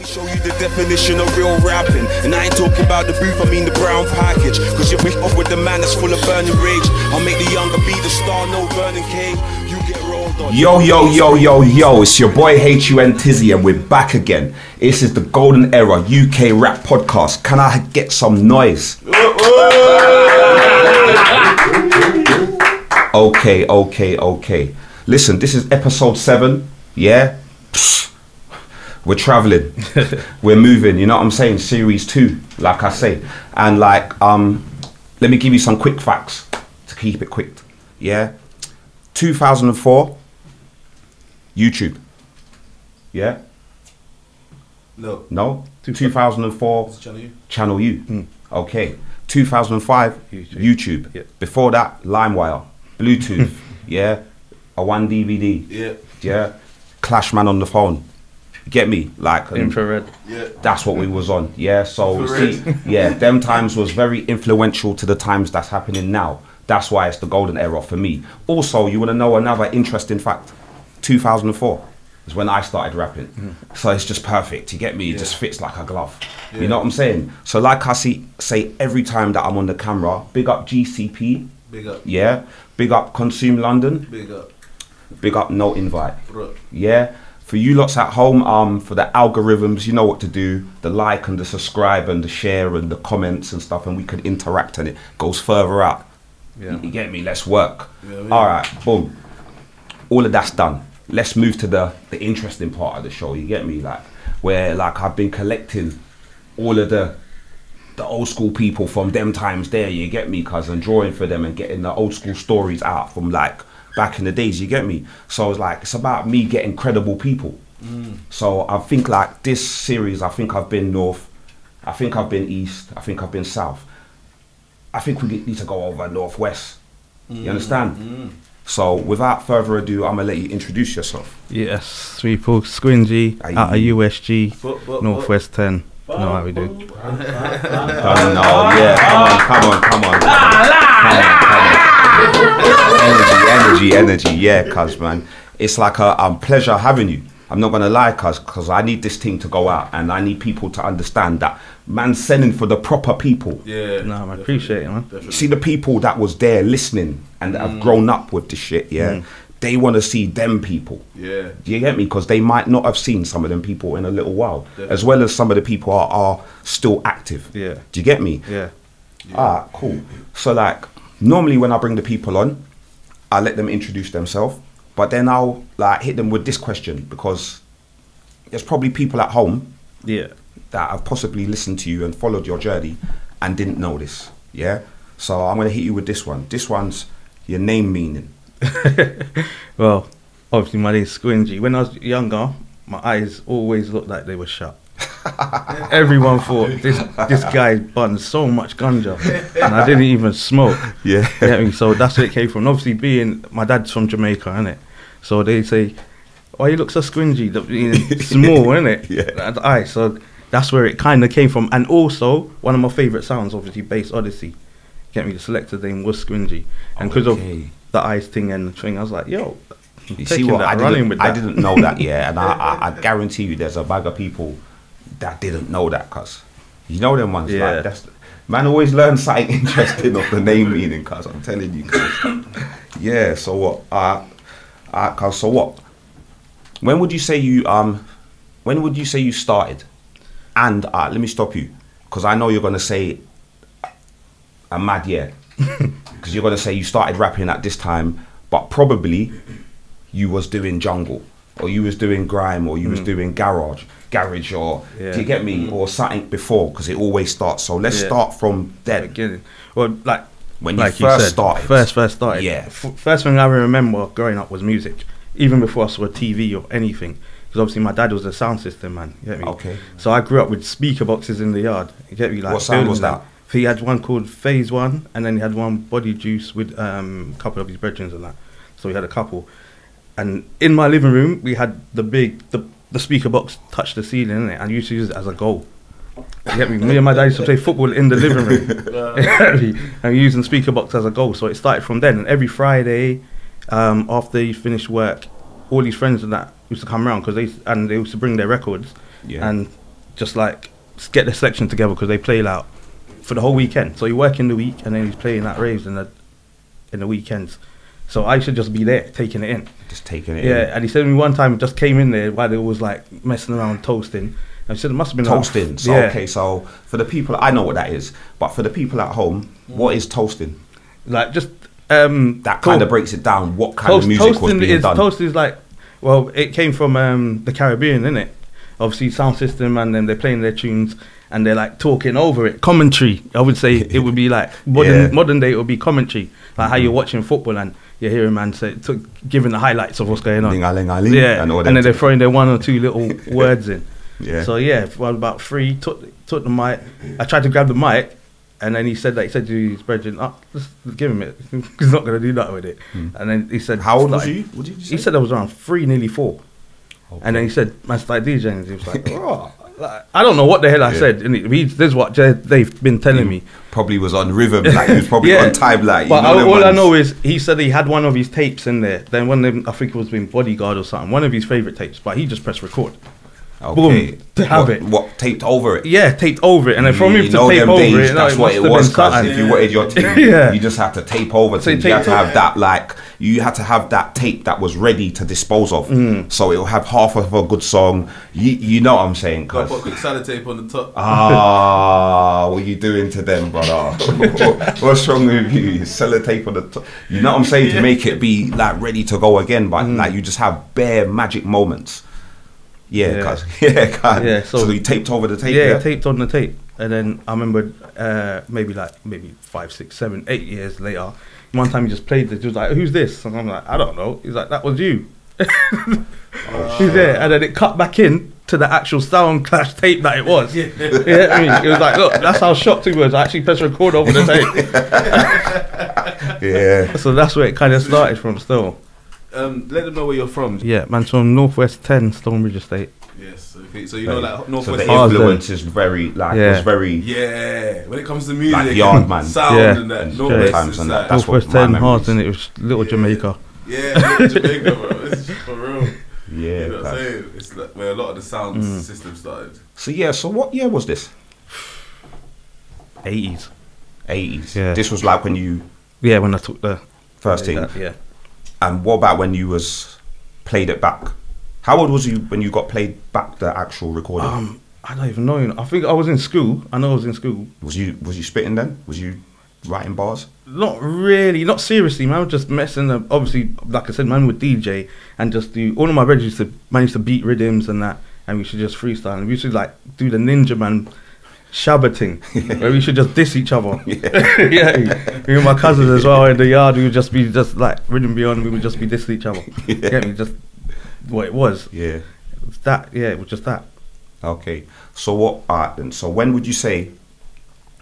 Show you the definition of real rapping. And I ain't talking about the booth, I mean the brown package. Cause you're off with the man that's full of burning rage. I'll make the younger be the star, no burning cave. You get rolled on. Yo, it's your boy HUN Tizzy and we're back again. This is the Golden Era UK Rap Podcast. Can I get some noise? Okay. Listen, this is episode 7, yeah? We're traveling, we're moving, you know what I'm saying? Series 2, like I say. And like, let me give you some quick facts to keep it quick, yeah? 2004, YouTube, yeah? No? 2004, Channel U. Okay. 2005, YouTube. Yeah. Before that, LimeWire, Bluetooth, yeah? A 1 DVD, yeah? Clashman on the phone. Get me? Like infrared. That's what we was on. Yeah. So see, yeah, them times was very influential to the times that's happening now. That's why it's the golden era for me. Also, you want to know another interesting fact? 2004 is when I started rapping. So it's just perfect. You get me? It just fits like a glove. You know what I'm saying? So like I say every time that I'm on the camera, big up GCP. Big up. Yeah. Big up Consume London. Big up. Big up No Invite. Yeah. For you lots at home, for the algorithms, you know what to do. The like and the subscribe and the share and the comments and stuff, and we can interact and it goes further out. Yeah. You get me? Let's work. All right, boom. All of that's done. Let's move to the interesting part of the show, you get me? Like, where like I've been collecting all of the old school people from them times there, you get me? Cause I'm drawing for them and getting the old school stories out from like, back in the days, you get me? So it's like, it's about me getting credible people. So I think like this series, I think I've been north, I think I've been east, I think I've been south. I think we need to go over northwest. You understand? So without further ado, I'm gonna let you introduce yourself. Yes, people, SQUINGY, out of USG, Northwest 10. Know how we do. Don't know, yeah, come on. Energy, yeah, cuz man. It's like a pleasure having you. I'm not gonna lie, cuz I need this thing to go out and I need people to understand that man's sending for the proper people. Yeah. No, man, appreciate it, man. Definitely. See the people that was there listening and that have grown up with this shit, yeah? They want to see them people. Yeah. Do you get me? Because they might not have seen some of them people in a little while. Definitely. As well as some of the people are still active. Yeah. Do you get me? Yeah. Ah, cool. So like, normally when I bring the people on, I let them introduce themselves, but then I'll like hit them with this question because there's probably people at home that have possibly listened to you and followed your journey and didn't know this. Yeah. So I'm gonna hit you with this one. This one's your name meaning. Well, obviously my name's SQUINGY. When I was younger, my eyes always looked like they were shut. Everyone thought this guy buns so much ganja, and I didn't even smoke. Yeah. You get me? So that's where it came from. And obviously, being my dad's from Jamaica, innit? So they say, "Oh, you look so SQUINGY, small, innit?" Yeah. And eye. So that's where it kind of came from. And also, one of my favourite sounds, obviously, Bass Odyssey. Get me? The selector name was SQUINGY, and because of the eyes thing and the thing, I was like, yo. You see what I didn't know that, yeah, and I guarantee you, there's a bag of people that didn't know that, cuz you know them ones, like that's man always learns something interesting of the name meaning, cuz I'm telling you, cuz. Yeah. So what? Cuz so what? When would you say you started? And let me stop you, cuz I know you're gonna say a mad year, because you're gonna say you started rapping at this time, but probably you was doing jungle, or you was doing grime, or you was doing garage, or do you get me, or something before, because it always starts. So let's start from then. Beginning. Well, like when you first started. First started. Yeah. First thing I remember growing up was music, even before I saw a TV or anything. Because obviously my dad was a sound system man. You get me? Okay. So I grew up with speaker boxes in the yard. You get me? Like, what sound was that? He had one called Phase 1, and then he had one Body Juice with a couple of his brethren and that. So we had a couple. And in my living room, we had the speaker box touch the ceiling, innit? And I used to use it as a goal. You get me? Me and my dad used to play football in the living room. And using speaker box as a goal. So it started from then. And every Friday, after he finished work, all these friends and that used to come around, because they used to bring their records. Yeah. And just like get the selection together because they play like for the whole weekend. So you work in the week and then he's playing at raves in the weekends. So I should just be there taking it in. Just taking it in. Yeah, and he said to me one time, he just came in there while they was like messing around toasting. And he said it must have been toasting. Like, so yeah. Okay, so for the people, I know what that is, but for the people at home, what is toasting? Like just that kind of breaks it down. What kind of music was being done? Toasting is like, well, it came from the Caribbean, innit? Obviously, sound system, and then they're playing their tunes and they're like talking over it. Commentary, I would say it would be like modern day. It would be commentary, like how you're watching football and you're hearing man say, giving the highlights of what's going on. Yeah, and then they're throwing their one or two little words in. Yeah. So yeah, well, about 3, took the mic. I tried to grab the mic, and then he said to his brethren, just give him it. He's not gonna do that with it. And then he said, how old was you? What did you say? He said I was around 3, nearly 4. Okay. And then he said, man, start DJing. He was like, oh. Like, I don't know what the hell I said. And this is what they've been telling me. Probably was on rhythm, like he was probably on time, like. But all I know is he said he had one of his tapes in there. Then one of them, I think it was being Bodyguard or something. One of his favorite tapes, but he just pressed record. Okay. Boom, to have it. What, taped over it? Yeah, taped over it. And then from him to tape them over days, it, that's what it was. Because if you wanted your team, you just had to tape over. So you had to have that, like, you had to have that tape that was ready to dispose of. So it'll have half of a good song. You know what I'm saying? Got put quick sellotape on the top. What are you doing to them, brother? What's wrong with you? Sellotape on the top. You know what I'm saying? To make it be like ready to go again, but like you just have bare magic moments. Yeah. So you taped over the tape. Yeah, taped on the tape, and then I remember maybe 5, 6, 7, 8 years later, one time he just played this. He was like, "Who's this?" And I'm like, "I don't know." He's like, "That was you." He's there, and then it cut back in to the actual Sound Clash tape that it was. I mean, it was like, look, that's how shocked he was. I actually pressed record over the tape. Yeah. So that's where it kind of started from. Still. Let them know where you're from. Yeah, man, from Northwest 10, Stonebridge Estate. Yes, okay. So you know, like Northwest. So the influence is very, like, was very. Yeah, when it comes to music, like yard man, sound and that. Northwest and that. That's Northwest 10, Harsden, it was Little Jamaica. Yeah, Little Jamaica, bro. It's for real. Yeah, you know what I'm saying? It's like where a lot of the sound system started. So what year was this? 80s. Yeah. This was like when you. Yeah, when I took the first thing. Yeah. And what about when you played it back? How old was you when you got played back the actual recording? I don't even know. I think I was in school. I know I was in school. Was you spitting then? Was you writing bars? Not really, not seriously, man. I was just messing up. Obviously, like I said, man would DJ and just do. All of my brothers used to manage to beat rhythms and that, and we should just freestyle. And we should like do the Ninja Man Shabba thing, where we should just diss each other. Yeah, me and my cousins as well in the yard. We would just be like rhythm beyond. We would just be dissing each other. Get me? Just what it was. Yeah, it was that. Yeah, it was just that. Okay, so what? Then, so when would you say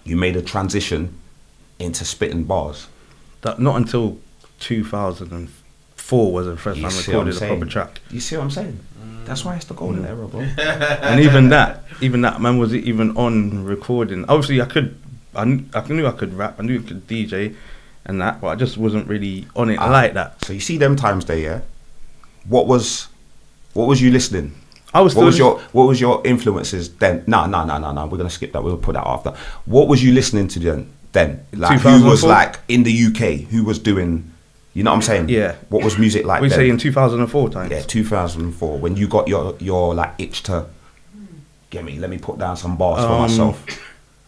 you made a transition into spitting bars? That not until 2004 was the first time I recorded a proper track. You see what I'm saying? That's why it's the golden era, bro. And even that man was even on recording. Obviously, I knew I could rap, I knew I could DJ, and that, but I just wasn't really on it like that. So you see them times there, yeah. What was you listening? I was. What was your influences then? No. We're gonna skip that. We'll put that after. What was you listening to then? Like who was like in the UK? Who was doing? You know what I'm saying? Yeah. What was music like? We say in 2004 times. Yeah, 2004 when you got your like itch to get me. Let me put down some bars for myself.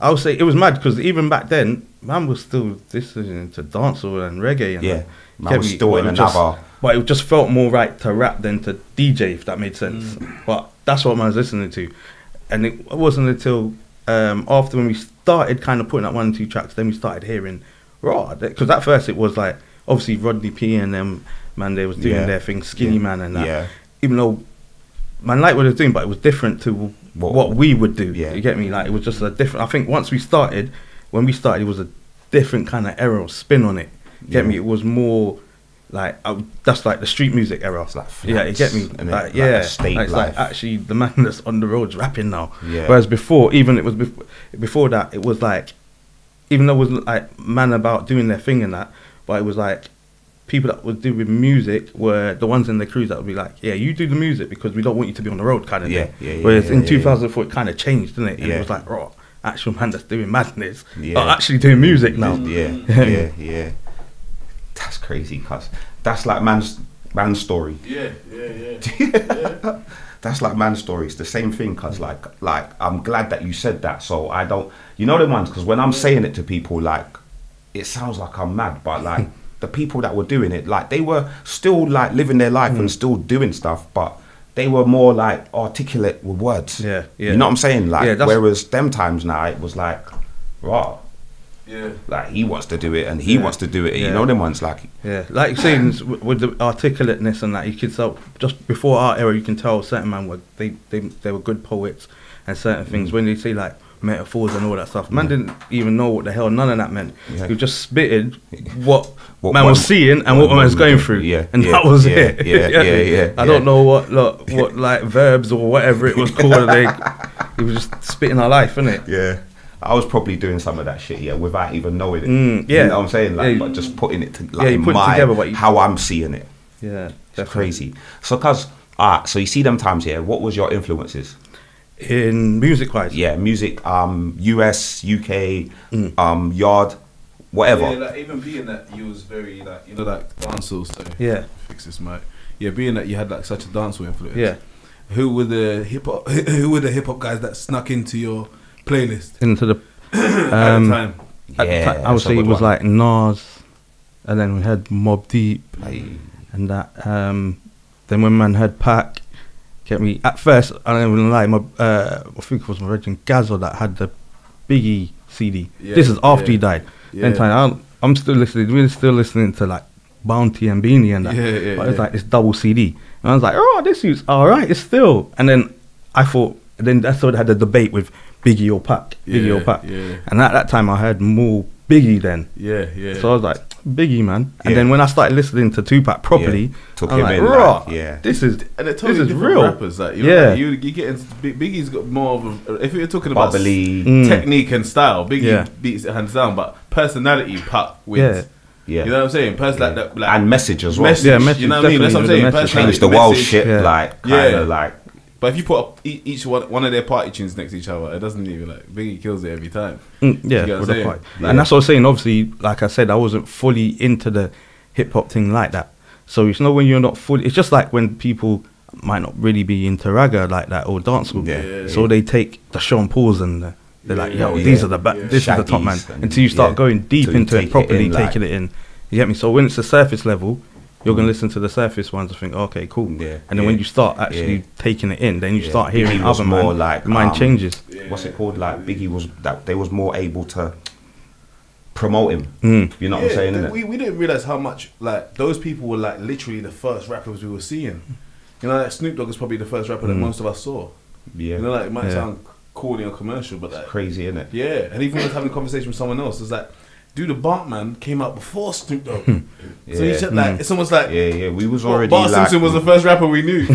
I would say it was mad because even back then, man was still listening to dancehall and reggae. And man was still in another. But it just felt more right to rap than to DJ, if that made sense. But that's what man was listening to, and it wasn't until after when we started kind of putting out 1 or 2 tracks, then we started hearing raw. Because at first it was like. Obviously, Rodney P and them, man, they was doing their thing, Skinny Man and that. Yeah. Even though, man, like what they were doing, but it was different to what we would do. Yeah. You get me? Like, it was just a different, I think when we started, it was a different kind of era of spin on it. Get me? It was more like, that's like the street music era. It's like yeah, you get me? And like, it's like actually the man that's on the road's rapping now. Yeah. Whereas before, even it was before that, it was like, even though it was like man about doing their thing and that, but it was like people that would do with music were the ones in the crews that would be like, yeah, you do the music because we don't want you to be on the road kind of thing. Whereas in 2004 it kind of changed, didn't it? And it was like, oh, actual man that's doing madness are actually doing music now. Yeah. That's crazy, cuz that's like man's story. Yeah. That's like man's story. It's the same thing, cuz like I'm glad that you said that, so I don't, you know, the ones, because when I'm saying it to people, like it sounds like I'm mad, but like the people that were doing it, like they were still like living their life and still doing stuff, but they were more like articulate with words. You know what I'm saying? Like whereas them times now it was like, raw. Like he wants to do it and he wants to do it. You know them ones, like like you're saying with the articulateness and that, you could tell just before our era, you can tell certain man were they were good poets and certain things. When they say like metaphors and all that stuff, man didn't even know what the hell none of that meant. He just spitted what man was seeing and what man was going through, and that was it. I don't know what like verbs or whatever it was called. He was just spitting our life, innit? I was probably doing some of that shit, without even knowing it. You know what I'm saying? Like, but just putting it to like in my how I'm seeing it. It's crazy. So, cause so you see them times here. What was your influences in music wise? Music, US, UK, yard, whatever. Like even being that you was very like, you know, like dancehall. So fix this mic. Being that you had like such a dancehall influence. Who were the hip hop guys that snuck into your playlist? Into the at the time? I would say it was like Nas, and then we had Mobb Deep, and that. Then when man had Pac, get me. At first, I don't even lie. I think it was my Regent Gazzo that had the Biggie CD. This is after he died. Then time I'm still listening. We're still listening to like Bounty and Beanie and that. But it's like this double CD, and I was like, oh, this is alright. It's still. And then I thought. And then that's what I had the debate with Biggie or Pac. And at that time I heard more Biggie then. So I was like, Biggie, man. And then when I started listening to Tupac properly, took I'm him like, in, raw. like, this is real rappers. Like, you know, like, you get into Biggie's got more of a, if you're talking about technique and style, Biggie beats it hands down, but personality, Pac wins. You know what I'm saying? Like, and message as well. Message, you know what I mean? That's what I'm saying. Change the world shit, like kind of like. But if you put up each one of their party tunes next to each other, it doesn't even like Biggie kills it every time. And that's what I was saying. Obviously, like I said, I wasn't fully into the hip hop thing like that. So you know when you're not fully, it's just like when people might not really be into ragga like that or dancehall. So they take the Sean Pauls and they're like, yo, these are the this is the top man. Until you start going deep into it properly, taking it in. You get me? So when it's the surface level, you're going to listen to the surface ones and think, okay, cool. And then when you start actually taking it in, then you start hearing other more like mind changes. What's it called? Like Biggie was that they was more able to promote him. You know what I'm saying? Innit? We didn't realize how much like those people were like literally the first rappers we were seeing. You know, like Snoop Dogg is probably the first rapper that most of us saw. You know, like it might sound corny or commercial, but like, it's crazy, isn't it? And even when I was having a conversation with someone else, it's like, dude, the Bartman came out before Snoop Dogg. So you said like, it's almost like we was already Bart like, Simpson was the first rapper we knew.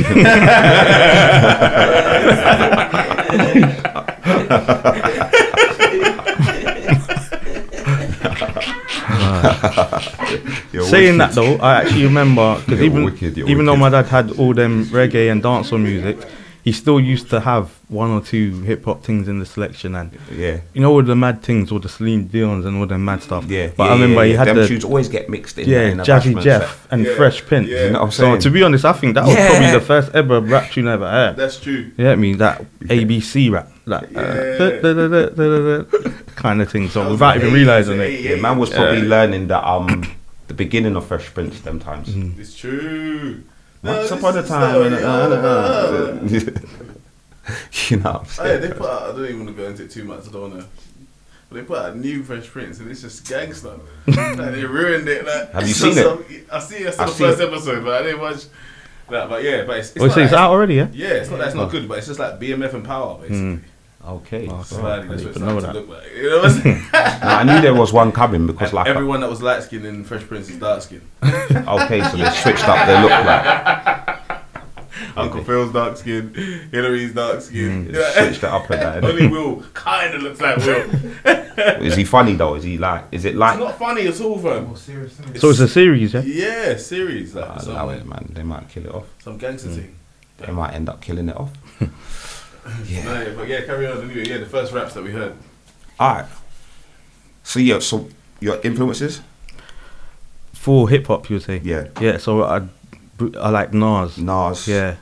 Saying that though, I actually remember because even though my dad had all them reggae and dancehall music, he still used to have one or two hip hop things in the selection, and you know all the mad things, all the Celine Dion's and all the mad stuff. But I remember he had them the tunes always get mixed in. Jazzy Jeff and Fresh Prince. You know what I'm saying? So to be honest, I think that was probably the first ever rap tune I ever heard. That's true. Yeah, I mean that ABC rap, like kind of thing. So without even realizing it, man was probably learning that the beginning of Fresh Prince them times. It's true. Once upon a time, you know what I'm saying? They put out, I don't even want to go into it too much, I don't want to. But they put out a new Fresh Prince and it's just gangster. Like, they ruined it. Like, have you seen it? I see the first episode, but I didn't watch that. But yeah, but it's not it's out already, yeah? Yeah, it's not that it's not good, but it's just like BMF and Power, basically. Okay. Slightly, that's what it's starting to look like. You know what I'm saying? I knew there was one coming because like everyone that was light skinned in Fresh Prince is dark skinned. Okay, so they switched up their look like. Uncle Phil's dark skinned, Hillary's dark skinned. Switched it up and that. Only Will kind of looks like Will. Is he funny though? Is he like? Is it like? It's not funny at all, bro. So it's a series, yeah. Yeah, series. Like, allow it, man. They might kill it off. Some gangster thing. They might end up killing it off. Yeah. No, but yeah, carry on. Anyway, yeah, the first raps that we heard. Alright. So yeah, so your influences? For hip hop, you would say? Yeah. Yeah, so I like Nas. Nas. Yeah.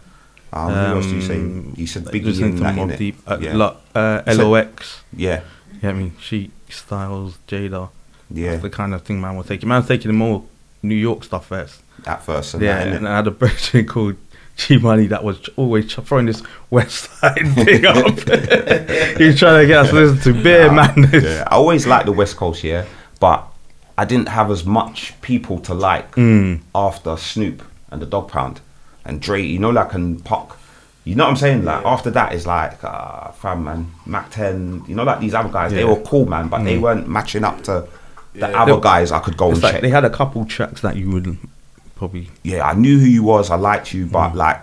Who else do you say? You said Biggie in that, Mobb Deep. Yeah. LOX. Yeah. Yeah, I mean, Chic, Styles, Jada. Yeah. That's the kind of thing man was taking. Man was taking the more New York stuff first. At first. And and I had a version called G Money that was always throwing this West Side thing up. He was trying to get us to listen to Beer Madness. Yeah. I always liked the West Coast, yeah, but I didn't have as much people to like after Snoop and the Dog Pound and Dre, you know, like, and Pac. You know what I'm saying? Like, after that is like, fam, man, Mac 10, you know, like these other guys, they were cool, man, but they weren't matching up to the other guys I could go and like check. They had a couple tracks that you would probably... Yeah, I knew who you was, I liked you, but like,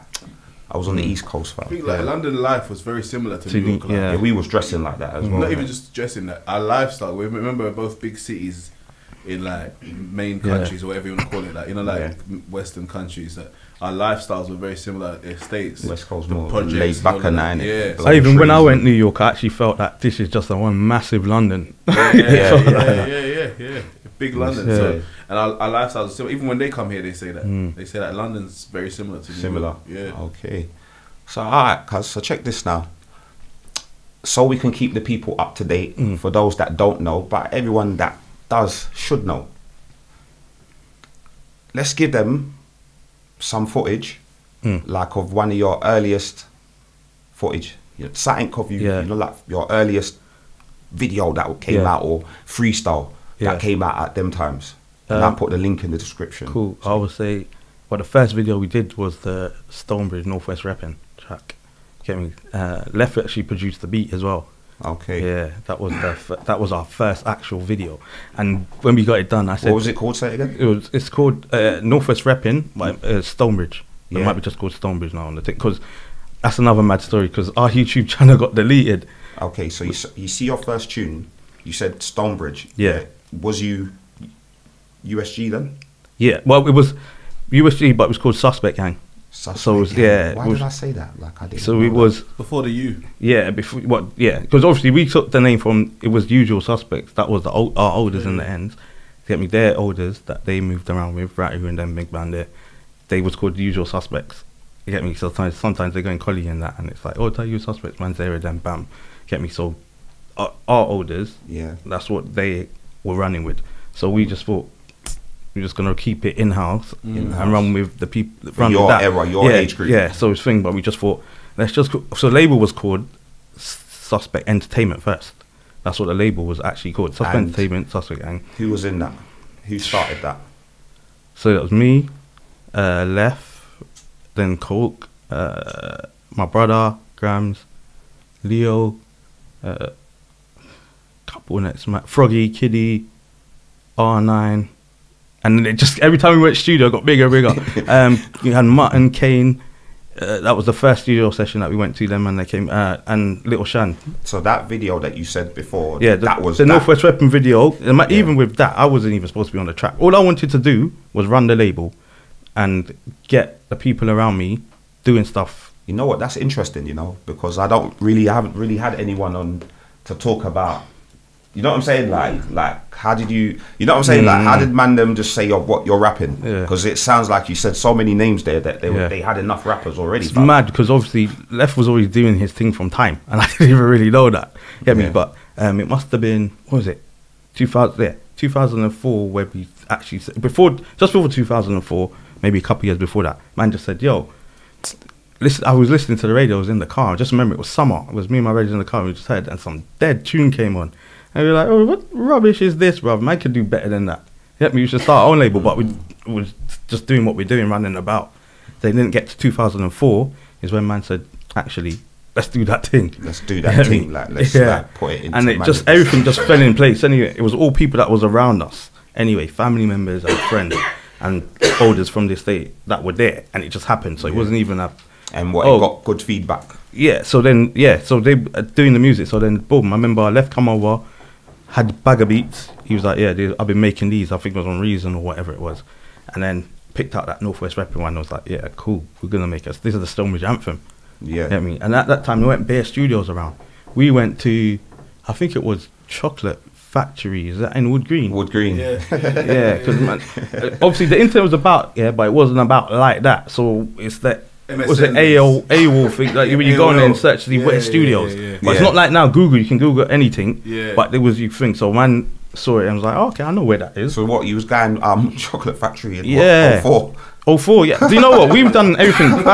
I was on the East Coast, fam. I think like London life was very similar to New York life. Yeah, we was dressing like that as well. Not even just dressing, that our lifestyle. We remember both big cities in like main countries or whatever you want to call it, like, you know, like Western countries. That our lifestyles were very similar. States, West Coast more laid back and that. Yeah. Even when I went New York, I actually felt that this is just a one massive London. Yeah. Big London. So, and our lifestyles are similar. Even when they come here, they say that. They say that London's very similar to New York. Yeah. Okay. So alright, cuz, so check this now. So we can keep the people up to date for those that don't know, but everyone that does should know. Let's give them some footage, like of one of your earliest footage. Something of you, you know, like your earliest video that came out, or freestyle that came out at them times. And I'll put the link in the description. Cool. I would say, well, the first video we did was the Stonebridge Northwest Rapping track. Get me? Left actually produced the beat as well. Okay. Yeah, that was that was our first actual video. And when we got it done, I said, what was it called? Say it again. It's called Northwest Rapping by Stonebridge. It might be just called Stonebridge now on the thing, because that's another mad story. Because our YouTube channel got deleted. Okay, so you see your first tune. You said Stonebridge. Yeah. Was you USG then? Yeah. Well, it was USG, but it was called Suspect Gang. Suspect so it was, Gang. Why did I say that? Like I didn't. So it was before the U. Yeah, before what? Yeah, because obviously we took the name from, it was Usual Suspects. That was our olders in the end. Get me? Their olders that they moved around with, Ratty and them big band there. They was called the Usual Suspects. You get me? So sometimes they go in collie and that, and it's like, oh, tell you Suspects, man's there, then bam. Get me? So our olders, that's what they were running with. So we just thought, we're just gonna keep it in house and run with the people from your era, your age group. Yeah, so it's thing, but we just thought, let's just so the label was called Suspect Entertainment first. That's what the label was actually called, Suspect Entertainment, Suspect Gang. Who was in that? Who started that? So that was me, Lef, then Koke, my brother Grams, Leo, couple next, Froggy, Kiddie, R9. And it just, every time we went to studio, it got bigger and bigger. You had Mutton, Kane. That was the first studio session that we went to them, and they came, and Little Shan. So that video that you said before, that was the Northwest Weapon video. Even with that, I wasn't even supposed to be on the track. All I wanted to do was run the label and get the people around me doing stuff. You know what? That's interesting, you know, because I haven't really had anyone on to talk about. You know what I'm saying? Like, how did you know what I'm saying? Like, how did Mandem just say what you're rapping? Because it sounds like you said so many names there that they had enough rappers already. It's mad because obviously Left was always doing his thing from time, and I didn't even really know that. Get me? But it must have been, what was it? 2004, where we actually just before 2004, maybe a couple years before that. Man just said, "Yo, listen." I was listening to the radio. I was in the car. I just remember it was summer. It was me and my radio in the car. We just heard, and some dead tune came on. And we were like, oh, what rubbish is this, bruv? Man could do better than that. Yeah, we should start our own label, but we was just doing what we're doing, running about. They didn't get to 2004, is when man said, actually, let's do that thing. Let's do that thing. Like, let's like, put it into and it just, everything just fell in place. Anyway, it was all people that was around us. Anyway, family members and friends and elders from the estate that were there. And it just happened. So it wasn't even a... And what, it got good feedback? Yeah, so then, so they doing the music. So then, boom, I remember I Left come over. had a bag of beats. He was like, yeah, I've been making these. I think it was on Reason or whatever it was. And then picked out that Northwest Rapping one. I was like, yeah, cool. We're going to make us. This is the Stonebridge Anthem. Yeah. You know what I mean? And at that time, there weren't bare studios around. We went to, I think it was Chocolate Factory. Is that in Wood Green? Wood Green. Yeah. Yeah, because obviously the internet was about, but it wasn't about like that. So it's that. Was it AOL thing? Like when you go on there and search the wet studios. But it's not like now Google, you can Google anything. Yeah. But there was you think. So man saw it and was like, oh, okay, I know where that is. So what, you was going Chocolate Factory in 04, yeah. Do you know what? We've done everything when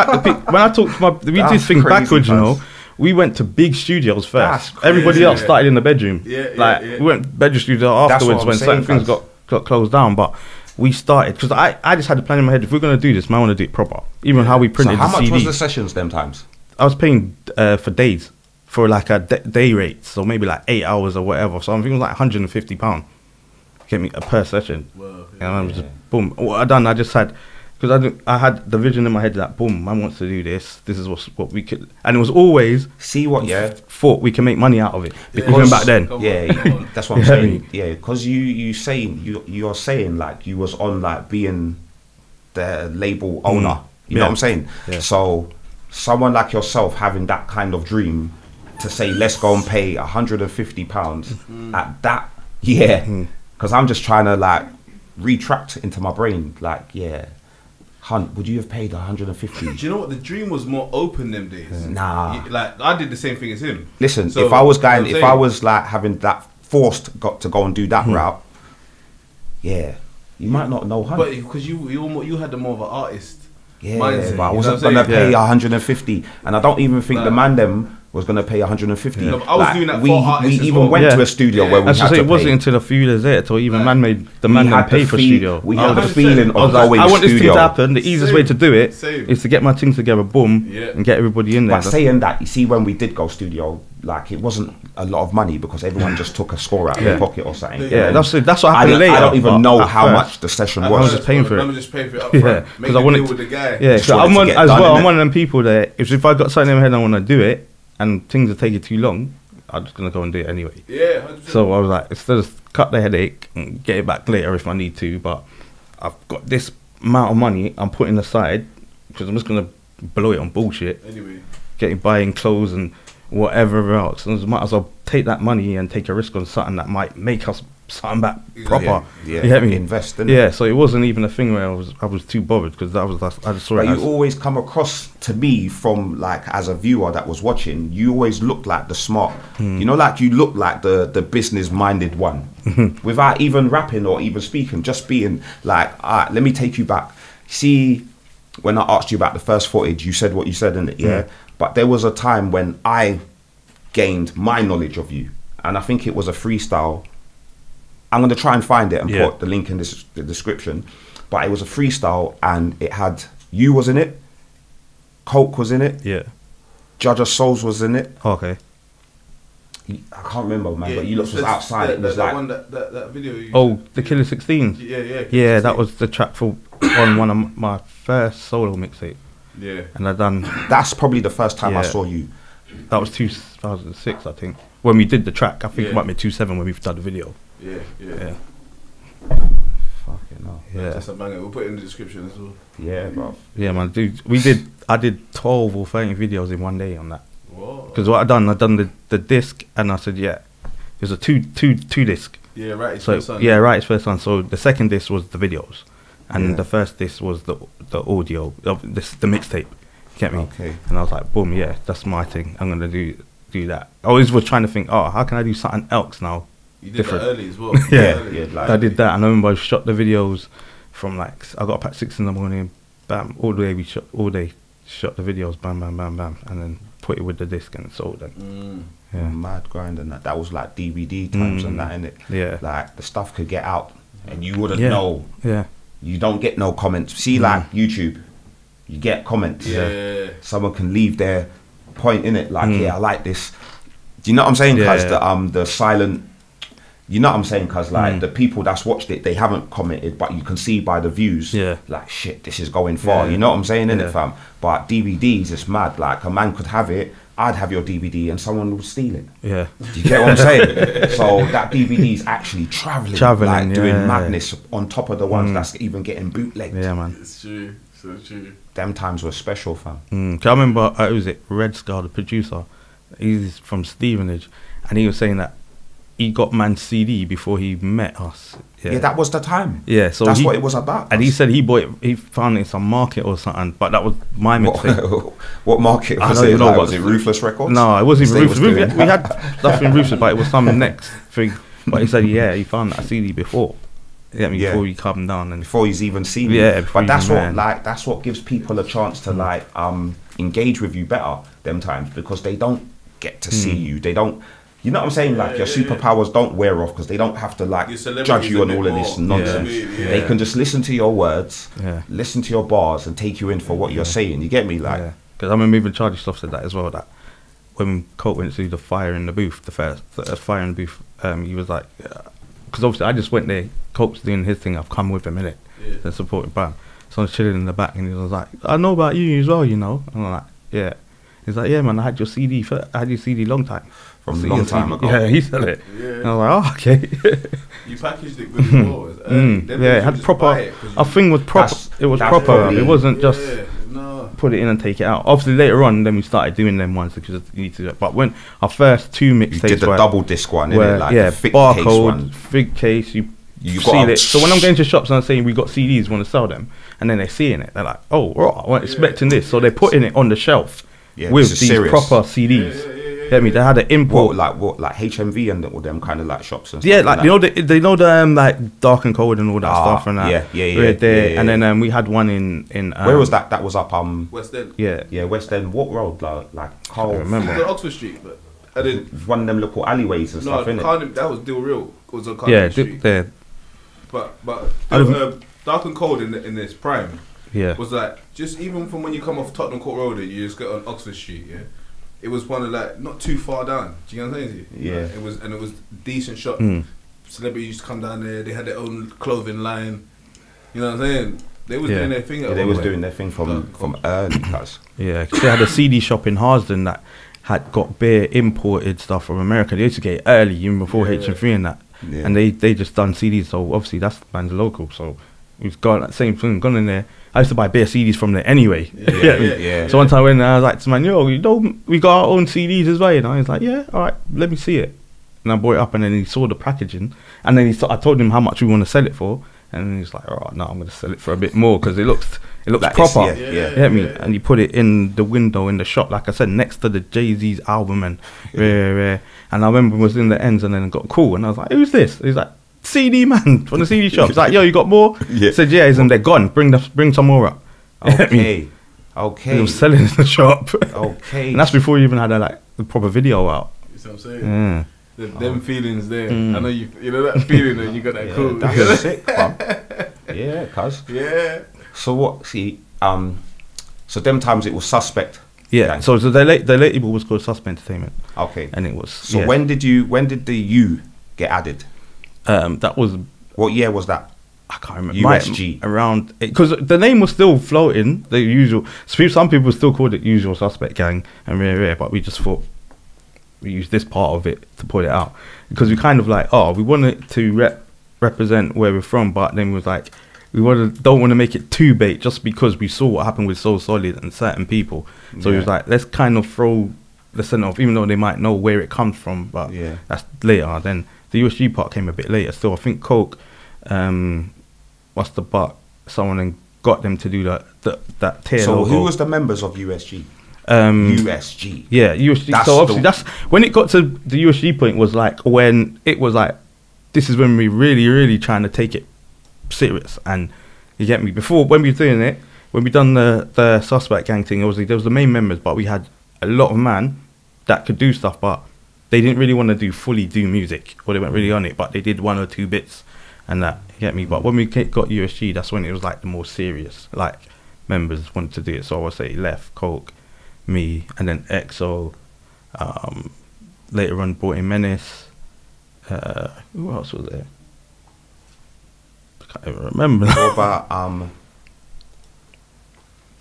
I talk to we did things backwards, you know. We went to big studios first. Everybody else started in the bedroom. We went bedroom studio afterwards when certain things got closed down, but we started because I just had the plan in my head. If we're gonna do this, man, I want to do it proper. Even how we printed the CD. So how much was the sessions them times? I was paying for days for like a day rate, so maybe like 8 hours or whatever. So I think it was like £150. Get me per session. Wow, and I was just boom. What I done, I just had because I had the vision in my head that boom, man wants to do this. This is what we could, and it was always thought we can make money out of it because back then. That's what I'm saying. Yeah, because you're saying like you was on like being the label owner. You know what I'm saying? Yeah. So someone like yourself having that kind of dream to say let's go and pay £150 at that, because I'm just trying to like retract into my brain like Hunt, would you have paid 150? Do you know what? The dream was more open them days. Nah. Like, I did the same thing as him. Listen, so, if I was going, if I was like having that got to go and do that route, you might not know Hunt. But because you had the more of an artist mindset. But I wasn't going to pay 150. And I don't even think the man them was going to pay 150. No, I was doing that for artists. We even went to a studio where we had to pay. It wasn't until a few years later till even man made the man then pay for studio. We had the feeling of going I want this thing to happen. The easiest way to do it is to get my things together, boom, and get everybody in there. But saying that, you see, when we did go studio, like it wasn't a lot of money because everyone just took a score out of their pocket or something. Yeah, that's what happened later. I don't even know how much the session was. I was just paying for it. I'm just paying for it up front. Because I wanted with the guy. Yeah, I'm one of them people that if I got something in my head and I want to do it, and things are taking too long, I'm just gonna go and do it anyway. Yeah. 100%. So I was like, instead of cut the headache and get it back later if I need to, but I've got this amount of money I'm putting aside because I'm just gonna blow it on bullshit. Anyway, buying clothes and whatever else, and I might as well take that money and take a risk on something that might make us something back proper. You get me? Invest in it. So it wasn't even a thing where I was too bothered because I just saw it. But you always come across to me from like as a viewer that was watching, you always look like the smart, you know, like you look like the business minded one without even rapping or even speaking, just being like, all right, let me take you back. See, when I asked you about the first footage, you said what you said in it, but there was a time when I gained my knowledge of you, and I think it was a freestyle. I'm going to try and find it and put the link in the description. But it was a freestyle and it had, you was in it, Koke was in it, Judge of Souls was in it. Okay. I can't remember, man, but you looked was outside. It was like... that video you the KILLA 16? Yeah, that was the track for on one of my first solo mixtape. Yeah. And I done... That's probably the first time I saw you. That was 2006, I think. When we did the track, I think it might be 2007 when we done the video. Yeah. Fucking hell. Yeah. That's a banger. We'll put it in the description as well. Yeah, bro. Yeah, man, dude. I did 12 or 13 videos in one day on that. Because what I done the disc, and I said, it was a two disc. Yeah, right. So it's first one. So the second disc was the videos, and the first disc was the audio of the mixtape. You get me? Okay. And I was like, boom, that's my thing. I'm gonna do that. I always was trying to think, how can I do something else now? You did that early as well. I did that. And I remember I shot the videos from I got up at 6 in the morning, bam, all day shot the videos, bam, bam, bam, bam, and then put it with the disc and sold them. Mad grind and that was like DVD times and that, innit? Yeah. Like the stuff could get out and you wouldn't know. Yeah. You don't get no comments. See, like YouTube, you get comments. Yeah. Someone can leave their point in it, like, I like this. Do you know what I'm saying? Because the silent, you know what I'm saying? Because like the people that's watched it, they haven't commented, but you can see by the views, like, shit, this is going far. You know what I'm saying? In it, fam. But DVDs, it's mad. Like a man could have it, I'd have your DVD and someone would steal it. Yeah. Do you get what I'm saying? So that DVD is actually traveling, like doing madness on top of the ones that's even getting bootlegged. Yeah, man. It's true. So true. Them times were special, fam. I remember, who was it? Red Scar, the producer. He's from Stevenage, and he was saying that he got man's CD before he met us. Yeah, that was the time. Yeah, so that's what it was about. And he said he bought it, he found it in some market or something, but that was my mistake. What market was it? Like, was it Ruthless Records? No, it wasn't even Ruthless. We had stuff in Ruthless, but it was some next thing. But he said, yeah, he found that CD before. Before he come down and before he's even seen it. Yeah, but that's what that's what gives people a chance to like engage with you better them times, because they don't get to see you. They don't. You know what I'm saying? Like your superpowers don't wear off because they don't have to like judge you on all of this nonsense. They can just listen to your words, listen to your bars, and take you in for what you're saying. You get me? Like, because I remember even Charlie Sloth said that as well. That when Koke went to the fire in the booth, the first fire in the booth, he was like, because obviously I just went there. Koke's doing his thing. I've come with him in it, and supporting bam. So I was chilling in the back, and he was like, "I know about you as well, you know." And I'm like, "Yeah." He's like, "Yeah, man, I had your CD. I had your CD long time." From a long time ago. Yeah, he said it. Yeah. And I was like, oh, okay. You packaged it good before. Yeah, it had proper. Our thing was proper. It was proper. Probably, it wasn't just put it in and take it out. Obviously, later on, then we started doing them ones because you need to. But when our first 2 mixtapes, you did the double disc one, innit? Like yeah, thick barcode, big case. You seal it. So when I'm going to shops and I'm saying we got CDs, want to sell them, and then they're seeing it, they're like, oh, right, I wasn't expecting this. So they're putting it on the shelf with these proper CDs. Get me? They had an import, like HMV and all them kind of like shops and stuff. Yeah, like you know the like Dark and Cold and all that stuff and that. Yeah. And then we had one in where was that? That was up West End. Yeah, West End. What road? Like Carl. I remember Oxford Street, but I didn't. One of them little alleyways and stuff. Innit? That was Deal Real. It was on Cardiff Street. There. But Dark and Cold in its prime. Was like just even from when you come off Tottenham Court Road, you just get on Oxford Street. Yeah. It was one of like not too far down. Do you know what I'm saying to you? Yeah. Like, it was decent shop. Celebrities used to come down there. They had their own clothing line. You know what I'm saying? They was doing their thing. They was doing their thing from early cuz. Yeah, cause they had a CD shop in Harsden that had got bare imported stuff from America. They used to get it early, even before HM3 and that. Yeah. And they just done CDs. So obviously that's man's local. So we've got that same thing, gone in there. I used to buy bare CDs from there anyway. So one time when I was like to man, yo, you know, we got our own CDs as well. And I was like, yeah, all right, let me see it. And I brought it up, and then he saw the packaging, and then I told him how much we want to sell it for, and he's like, all right, no, I'm going to sell it for a bit more because it looks like proper. You get me? And he put it in the window in the shop, like I said, next to the Jay-Z's album, and and I remember it was in the ends, and then it got Kool, and I was like, who's this? He's like, CD man from the CD shop. It's like, yo, you got more? I said, yeah, and they're gone. Bring some more up. Okay. He was selling in the shop. Okay. And that's before you even had the proper video out. You see what I'm saying? Them feelings there. I know you know that feeling when you got that Kool. That's sick, man. Yeah, cuz. Yeah. So what? See, so them times it was Suspect. Yeah. Gang. So the label was called Suspect Entertainment. Okay. And it was. So when did the U get added? That was. What year was that? I can't remember. USG. Around, because the name was still floating. The usual. Some people still called it Usual Suspect Gang and Rare, but we just thought we used this part of it to put it out because we kind of like, we wanted to represent where we're from, but then we was like, don't want to make it too bait just because we saw what happened with So Solid and certain people. So it was like, let's kind of throw the center off, even though they might know where it comes from, but that's later. Then the USG part came a bit later. Still, I think Koke, what's the butt? Someone then got them to do that tier. So logo. who was the members of USG? USG. Yeah, USG. So obviously that's when it got to the USG point was like when it was like, this is when we really, really trying to take it serious. And you get me? Before, when we were doing it, when we done the Suspect Gang thing, obviously there was the main members, but we had a lot of man that could do stuff, but they didn't really want to fully do music, or they weren't really on it, but they did 1 or 2 bits and that, you get me? But when we got USG, that's when it was like the more serious, like members wanted to do it. So I would say Left, Koke, me, and then EXO. Later on brought in Menace. Who else was there? I can't even remember. What about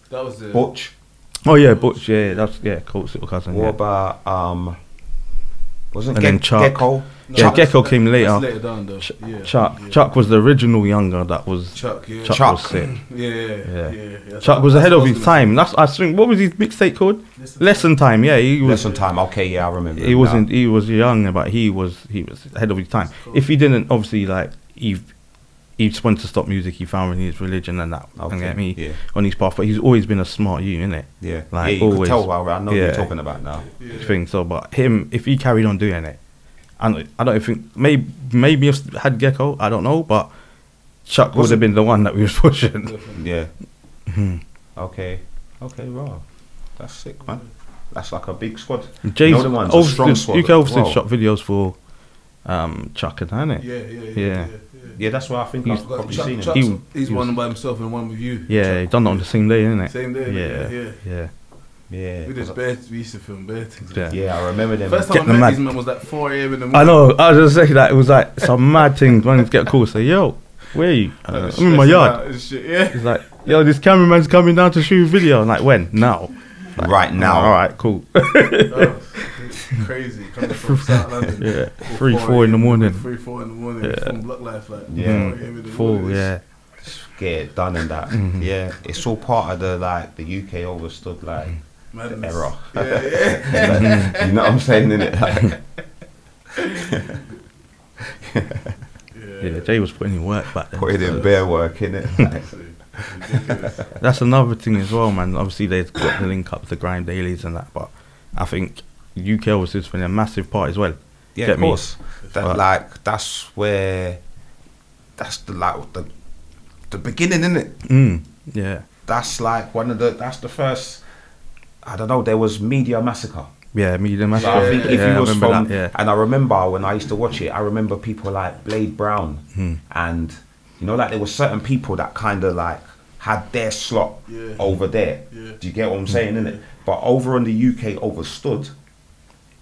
that was the Butch? Oh yeah, Butch. Yeah, that's Colt's little cousin. What about wasn't and then Chuck. GEKO? No, yeah, GEKO came later. That's later down though. Chuck was the original younger. That was Chuck. Yeah. Chuck was sick. Yeah. Chuck was ahead of his time. That's I think. What was his mixtape called? Lesson Time. Yeah, he was. Lesson Time. Okay, yeah, I remember. He wasn't. He was young, but he was ahead of his time. If he didn't, obviously, like he just wanted to stop music. He found his religion and that. Okay. And get me on his path. But he's always been a smart youth, innit? Yeah. Like you always. could tell. I know what you're talking about now. Thing. So, but him, if he carried on doing it. I don't think maybe if had GEKO, I don't know, but Chuck would have been the one that we was pushing. Yeah. Okay, wow, that's sick, man. That's like a big squad. Jay's you know the ones, a strong squad. UK obviously shot videos for Chuck and Hannah. Yeah, that's why I think I've probably seen him. He's one by himself and one with you. Yeah, he done it on the same day, innit? Same day. Yeah. We used to film bare things. Yeah, I remember them. First time I met these men was like 4 AM in the morning. I know, I was just saying that it was like some mad things. When you get a call, say, yo, where are you? I'm in my yard. He's like, yo, this cameraman's coming down to shoot a video. I'm like, when? Now. Like, right now. Alright, cool. Crazy. Coming from South London. Yeah. 3, 4 in the morning. 3, 4 in the morning. From Block Life. Like, 4, yeah. Get it done and that. Yeah, it's all part of the the UK overstood the error. Yeah. You know what I'm saying, innit? Yeah, Jay was putting in work back then. Putting in bare work, innit? That's another thing as well, man. Obviously, they've got the link up to Grind Dailies and that, but I think UK overstood's been a massive part as well. Yeah, of course. That, that's where that's the beginning, innit? Yeah. That's like that's the first. I don't know. There was Media Massacre. Yeah, Media Massacre. So I think if you was from, that, and I remember when I used to watch it, I remember people like Blade Brown, and you know, like there were certain people that kind of like had their slot over there. Do you get what I'm saying, innit? But over on the UK overstood,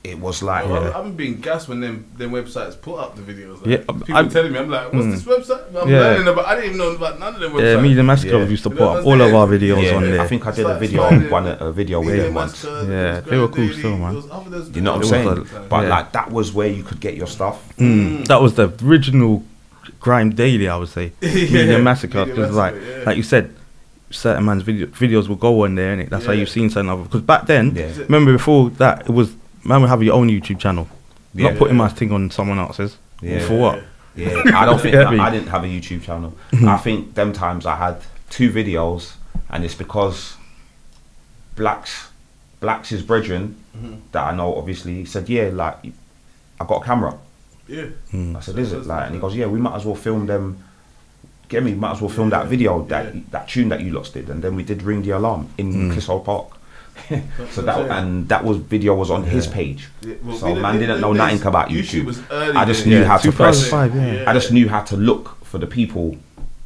it was like I've been being gassed when them websites put up the videos. People telling me, I'm like, what's this website? I'm learning about. I didn't even know about none of them websites. Yeah, Media Massacre used to put up all of our videos on there. I think I did a video with them once. Yeah, they were cool still, man. You know what I'm saying? But like that was where you could get your stuff. That was the original Grime Daily, I would say. Media Massacre, because like you said, certain man's videos will go on there, innit? That's how you've seen certain other. Because back then, remember before that, it was. Man, we have your own YouTube channel. Not putting my thing on someone else's. For what? Yeah, I don't think I didn't have a YouTube channel. I think them times I had 2 videos, and it's because Blacks' brethren that I know, obviously, he said, yeah, like I got a camera. Yeah. I said, is it like? And he goes, yeah, we might as well film them. Get me, might as well film that video, that tune that you lost did, and then we did Ring the Alarm in Clissold Park. So that video was on his page. So man didn't know nothing about YouTube. Was early I just knew how to press. I just knew how to look for the people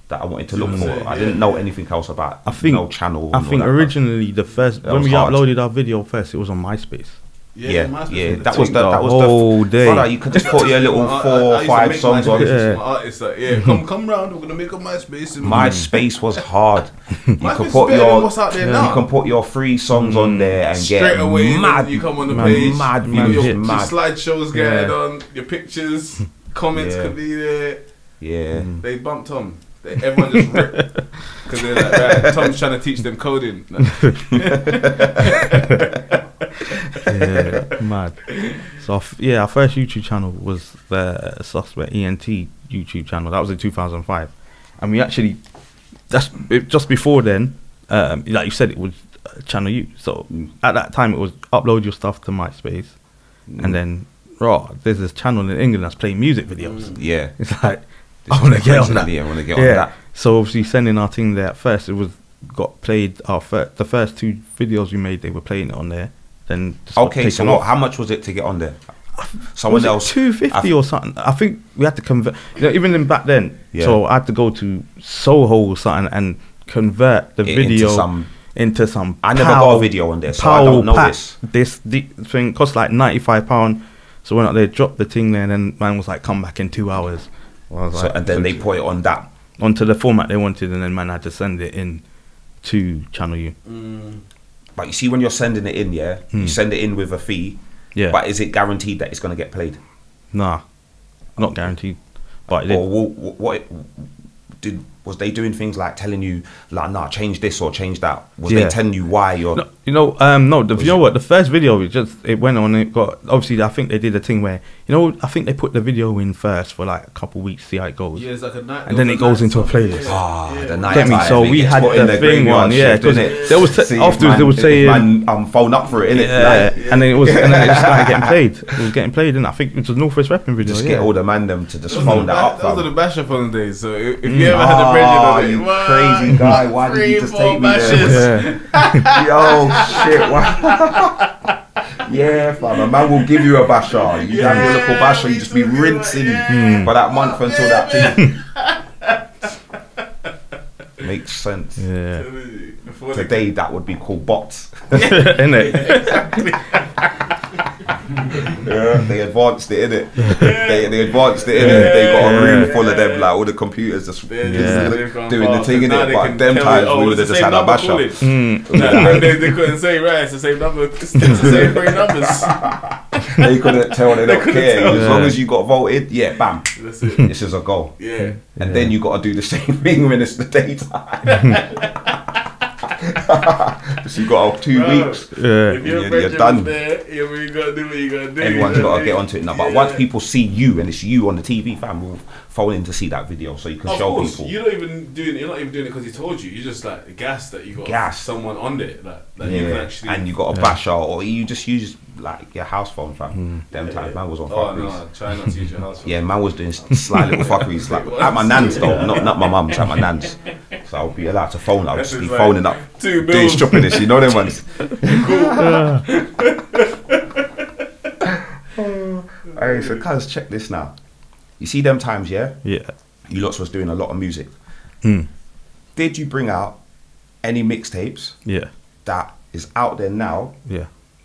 that I wanted to look for. I didn't know anything else about. No channel. I think originally the first when we uploaded our video first, it was on MySpace. Yeah. That was the whole day. Brother, you could just put your little 4 or 5 songs on. Artists like, come round. We're gonna make a MySpace. MySpace was hard. You can put your 3 songs on there and straight get away. Mad. You come on the page. Mad your mad slideshows going on. Your pictures, comments could be there. Yeah. They bumped Tom. Everyone just ripped because they're like, right, Tom's trying to teach them coding. Mad. So our first YouTube channel was the Suspect ENT YouTube channel. That was in 2005, and we actually just before then, like you said, it was Channel U. So at that time, it was upload your stuff to MySpace, and then there's this channel in England that's playing music videos. Yeah, it's like I want to get on that. I want to get on that. So obviously sending our thing there at first, it got played. The first 2 videos we made, they were playing it on there. Then so how much was it to get on there? Someone else $250 or something. I think we had to convert. Even then back then, so I had to go to Soho or something and convert the video into some. I never got a video on there, so I don't know this. This thing cost like £95. So went out there, dropped the thing there, and then man was like, "Come back in 2 hours." And then they put it on that onto the format they wanted, and then man had to send it in to Channel U. But you see, when you're sending it in, you send it in with a fee. Yeah. But is it guaranteed that it's going to get played? Nah, not guaranteed. But was they doing things like telling you like, nah, change this or change that? Was they telling you why you're? No, you know, what? The first video, it went on. It got, obviously, I think they did a thing where, you know, I think they put the video in first for like a couple weeks, see how it goes. Yeah, it's like a night, and then it goes into a playlist. The night. Get me? So we had the thing on, because there was afterwards they would say, phone up for it, innit? And then it just started getting played. It was getting played, and I think it was Northwest Rapping video. Just get all the man them to just phone that up. Those are the basher phone days. So if you ever had a you crazy guy, why did you just take me there? Yo, shit, why? Yeah, fam, a man will give you a basher. You have your little basher, you just be rinsing for that month until that thing. Makes sense. Yeah. Today that would be called bots. Innit? Exactly. Yeah, they advanced it, innit? They advanced it, innit? They got a room full of them, like all the computers just doing the thing, innit? But them times we would have just had a basher. They couldn't say, right, it's the same number, it's the same three numbers. They couldn't tell, they don't care. As long as you got voted, bam, this is a goal. Yeah. And then you got to do the same thing when it's the daytime. So you got 2 weeks. If you're done. There, you gotta do what you gotta do. Everyone's got to get onto it now. But once people see you and it's you on the TV, fam, will phone in to see that video so you can show people. You're not even doing it because he told you. You're just like gassed that you got someone on there. Like you can actually. And you got a basher, or you just use like your house phone, fam. Them times, man was on fuckeries. No, try not to use your house phone. Yeah, man was doing sly little fuckeries, like at my nan's though, not my mum's, at my nan's. So I would be allowed to phone. I would just be phoning up, doing stupidness. You know them ones. Alright, so cuz, check this now. You see them times, yeah? You lots was doing a lot of music. Did you bring out any mixtapes that is out there now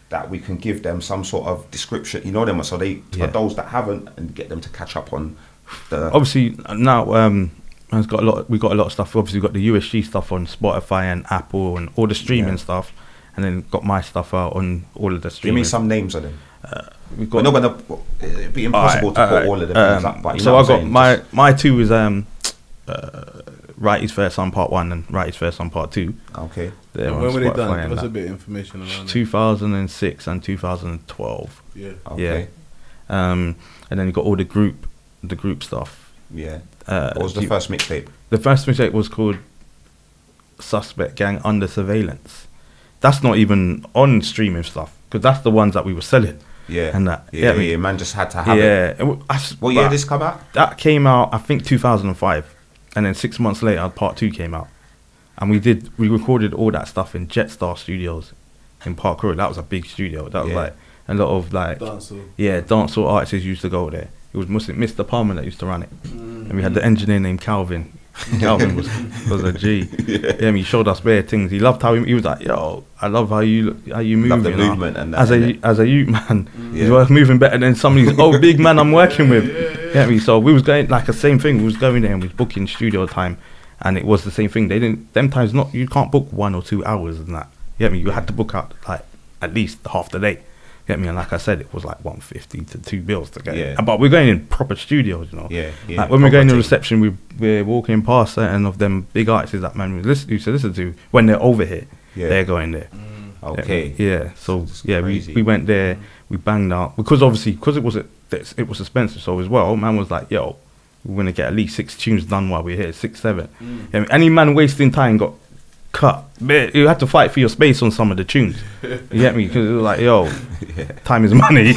that we can give them some sort of description, you know them, so they for those that haven't, and get them to catch up on the obviously now we got a lot of stuff. Obviously we've got the USG stuff on Spotify and Apple and all the streaming stuff, and then got my stuff out on all of the streaming. Give me some names of them. We're not gonna, it'd be impossible to put all of the things up, but you know so I got my two is Right Is Fair Son Part 1 and Right Is Fair Son Part 2. Okay. When were they done? Give us a bit of information around 2006 and 2012. Yeah. Okay. And then you got all the group stuff. Yeah. What was the first mixtape? The first mixtape was called Suspect Gang Under Surveillance. That's not even on streaming stuff, because that's the ones that we were selling. Yeah. And that. Yeah, man just had to have it. What year did this come out? That came out, I think, 2005. And then 6 months later, Part 2 came out. And we recorded all that stuff in Jetstar Studios in Park Road. That was a big studio. That was like a lot of like dancehall artists used to go there. It was mostly Mr. Palmer that used to run it. And we had the engineer named Calvin. Calvin was a G. He showed us bare things. He loved how he was like, yo, I love how you move. Love the movement and that, as a youth man, you were moving better than some of these old big man I'm working with. So we was going like the same thing. We was going there and we was booking studio time, and it was the same thing. They didn't them times not you can't book 1 or 2 hours and that. You had to book out like at least half the day. And like I said, it was like 150 to 2 bills to get. But we're going in proper studios, you know. Like when we're going to reception, we're walking past certain of them big artists that man used to listen to when they're over here. They're going there. Okay. So we went there, we banged out because it was expensive. So as well, man was like, yo, we're gonna get at least 6 tunes done while we're here, 6, 7. Any man wasting time got cut. You had to fight for your space on some of the tunes. You get me? Because it was like, yo, time is money.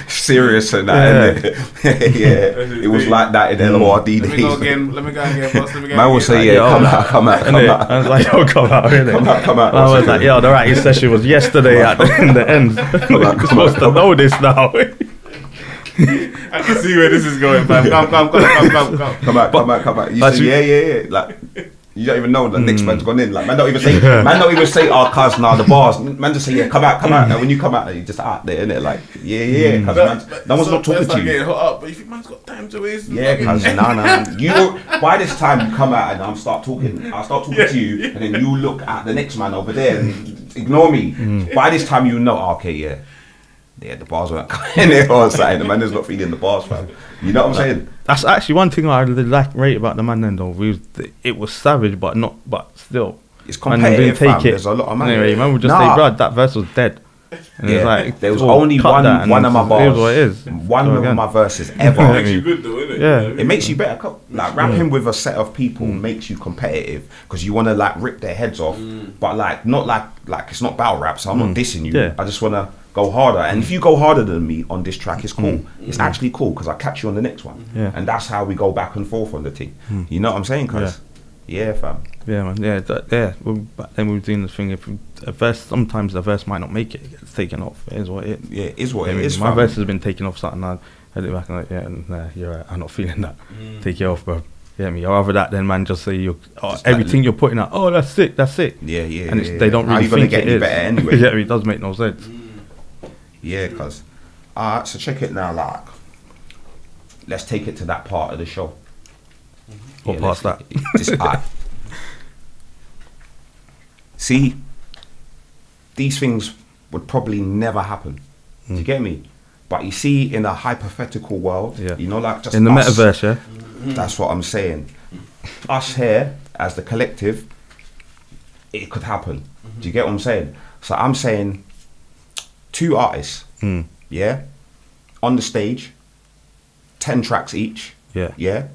Serious and that. It was like that in LORD days. Let me go again, boss. Man will say, come out. I was like, yo, come out, really. Come out. I was like, yo, the right session was yesterday at the end. You're supposed to know this now. I can see where this is going, man. Come. Come back. You say, yeah. Like, You don't even know the next man's gone in. Like man don't even say, oh cuz nah the bars. Man just say yeah, come out. And when you come out, you just out there, innit? Like yeah, cuz no one's not talking to you. Getting hot up, but you think man's got time to waste. Yeah, cuz nah. You by this time you come out and I start talking to you, and then you look at the next man over there and ignore me. By this time you know, okay, yeah, the bars weren't coming in or something. The man is not feeling the bars, fam. You know what I'm saying? That's actually one thing I like rate about the man then though. It was savage, but still. It's competitive, fam. There's a lot of man. Anyway, man would just say, bro, that verse was dead. And it's like, there was only one of my bars. It is what it is. One of my verses ever. It makes you good though, innit? Yeah. It makes you better. Like rapping with a set of people makes you competitive because you want to like rip their heads off, but like not like it's not battle rap. So I'm not dissing you. Yeah. I just want to go harder. And if you go harder than me on this track, it's cool. It's actually cool because I catch you on the next one. Yeah. And that's how we go back and forth on the thing. You know what I'm saying? Cause yeah, fam. Yeah, man. Yeah, back then we were doing the thing. If a verse, sometimes the verse might not make it. It gets taken off. It is what it is. Yeah, it is what it is. My verse has been taken off something. I heard it back and like, yeah, you're right. I'm not feeling that. Take it off, bro. Yeah, me. Or rather that, then man, just say everything you're putting out. Oh, that's sick. That's it. Yeah. And they don't really think it is. Better anyway. Yeah, it does make no sense. Yeah, cause alright. So check it now. Like, let's take it to that part of the show. What part's that? Alright. See, these things would probably never happen. Do you get me? But you see, in a hypothetical world, you know, like just in the metaverse, yeah. That's what I'm saying. Us here as the collective, it could happen. Do you get what I'm saying? So I'm saying 2 artists, yeah, on the stage, 10 tracks each, yeah.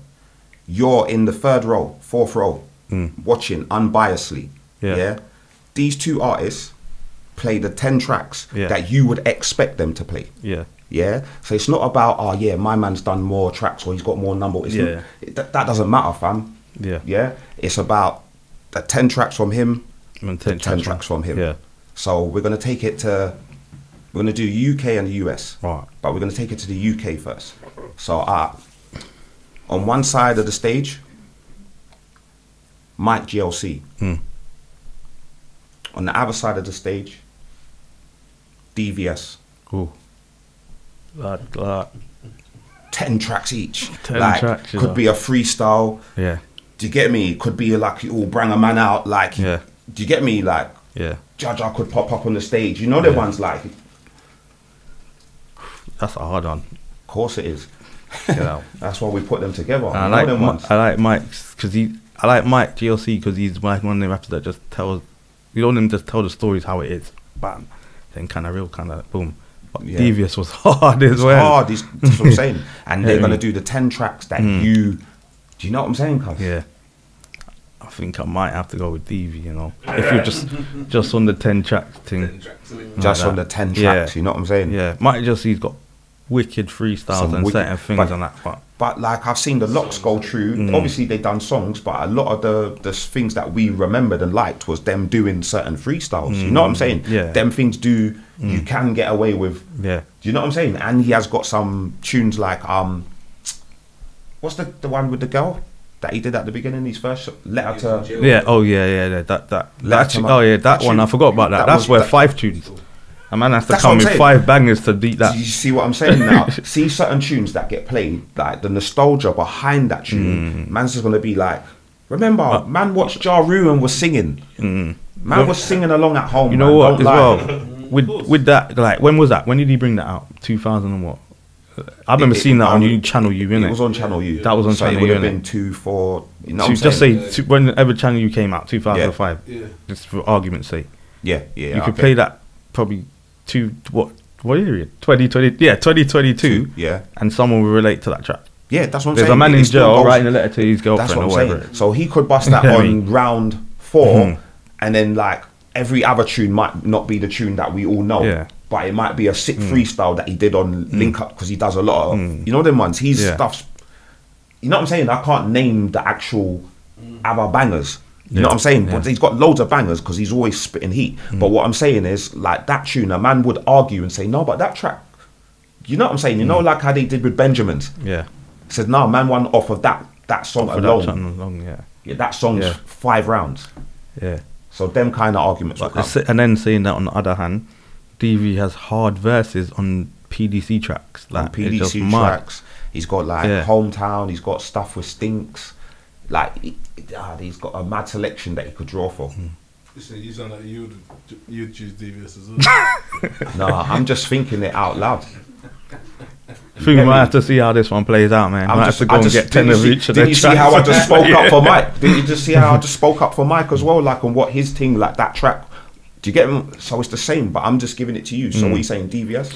You're in the 3rd row, 4th row, watching unbiasedly, yeah. These 2 artists play the 10 tracks that you would expect them to play. Yeah. So it's not about, oh yeah, my man's done more tracks or he's got more number. That doesn't matter, fam. Yeah. It's about the 10 tracks from him and 10 tracks from him. Yeah. So we're gonna take it to, we're gonna do UK and the US. Right. But we're gonna take it to the UK first. So on one side of the stage, Mike GLC. On the other side of the stage, DVS. Cool. 10 tracks each. 10 like, tracks, could be a freestyle. Yeah. Do you get me? Could be like you all bring a man out. Like, do you get me? Like, Jaja could pop up on the stage. You know the ones like. That's a hard one. Of course it is. You know, that's why we put them together. I like Mike's because I like Mike GLC because he's one of the rappers that just tells. You don't let him just tell the stories how it is. Bam. Then kind of boom. But Devious was hard as well. Hard, that's what I'm saying. And they're going to do the 10 tracks that do you know what I'm saying, cuz? Yeah. I think I might have to go with Devi, you know. If you're just on the 10 tracks thing. Just on the 10 tracks, you know what I'm saying? Yeah. Mike just, he's got wicked freestyles and certain things and that. But like I've seen the locks go through. Obviously they done songs, but a lot of the things that we remembered and liked was them doing certain freestyles. You know what I'm saying? Yeah. Them things you can get away with. Yeah. Do you know what I'm saying? And he has got some tunes like what's the one with the girl that he did at the beginning? His first letter to that one. I forgot about that. That's where 5 tunes. A man has to come with 5 bangers to beat that. Do you see what I'm saying now? See certain tunes that get played, like the nostalgia behind that tune. Man's just gonna be like, remember, man watched Ja Rule and was singing. Man was singing along at home. You know what? As well, with that, like, when was that? When did he bring that out? 2000 and what? I remember seeing that on Channel U, innit? It was on Channel U. That was on Channel U. It would have been 2, 4. You know, just say whenever Channel U came out, 2005. Just for argument's sake. Yeah. You could play that probably. What year? 2020. Yeah, 2022. Yeah. And someone will relate to that track. Yeah, that's what I'm saying. There's a man in jail writing a letter to his girlfriend or whatever. So he could bust that on round 4, and then like every other tune might not be the tune that we all know. Yeah. But it might be a sick freestyle that he did on Link Up because he does a lot of you know them ones. He's stuff's. You know what I'm saying? I can't name the actual other bangers. You know what I'm saying? But he's got loads of bangers because he's always spitting heat. But what I'm saying is, like, that tune, a man would argue and say, no, but that track, you know what I'm saying? You know, like how they did with Benjamin's? Yeah. Said, no, man won off of that song alone. Yeah, that song's 5 rounds. Yeah. So them kind of arguments will come. And then saying that on the other hand, DV has hard verses on PDC tracks. Like, on PDC tracks, he's got like Hometown, he's got stuff with Stinks. Like, he's got a mad selection that he could draw for. Listen, you sound like you'd choose DVS as well. No, I'm just thinking it out loud. I think we might have to see how this one plays out, man. Might have to go and get 10 of each of the tracks. Did you see how I just spoke up for Mike? Did you just see how I just spoke up for Mike as well? Like, on what his thing, like that track. Do you get him? So it's the same, but I'm just giving it to you. So what are you saying, DVS?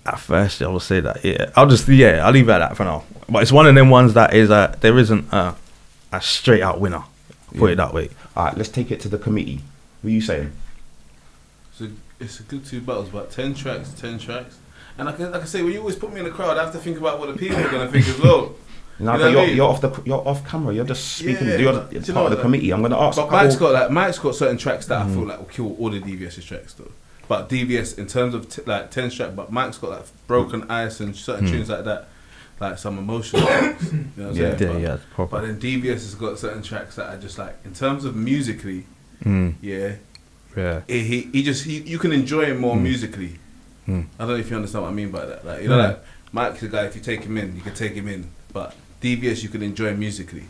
At first, I will say that, I'll leave it at that for now. But it's one of them ones that is, there isn't a straight out winner. Put it that way. All right, let's take it to the committee. What are you saying? So it's a good 2 battles, but 10 tracks. And like I say, when you always put me in the crowd, I have to think about what the people are going to think as well. No, you're off camera. You're just speaking. You're part of the committee. I'm going to ask. But Mike's got certain tracks that I feel like will kill all the DVS's tracks though. But DVS in terms of like 10 tracks, but Mike's got like Broken Ice and certain tunes like that, like some emotional tracks. You know what I'm saying? But then DVS has got certain tracks that are just like, in terms of musically, you can enjoy him more musically. I don't know if you understand what I mean by that. Like, you know, like Mike's a guy. If you take him in, you can take him in. But DVS, you can enjoy musically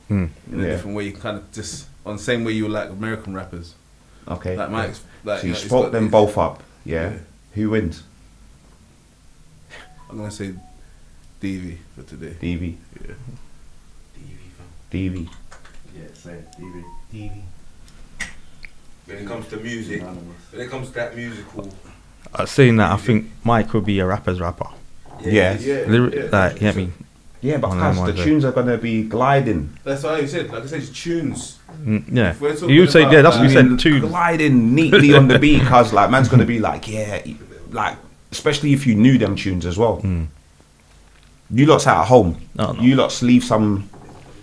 in a different way. You can kind of just on the same way you like American rappers. Okay. Like Mike's. Like, so you spoke them both up. Yeah. Who wins? I'm gonna say DV for today. DV. Yeah. DV. Yeah, same. DV. When it comes to music, when it comes to that musical. Saying that, I think Mike would be a rapper's rapper. Yeah. Like, I mean. Yeah, but the tunes are gonna be gliding. That's what I said. Like I said, it's tunes. Yeah. You say that's what you said. Tunes gliding neatly on the beat, cause like man's gonna be like, like especially if you knew them tunes as well. You lot's at home. You lots leave some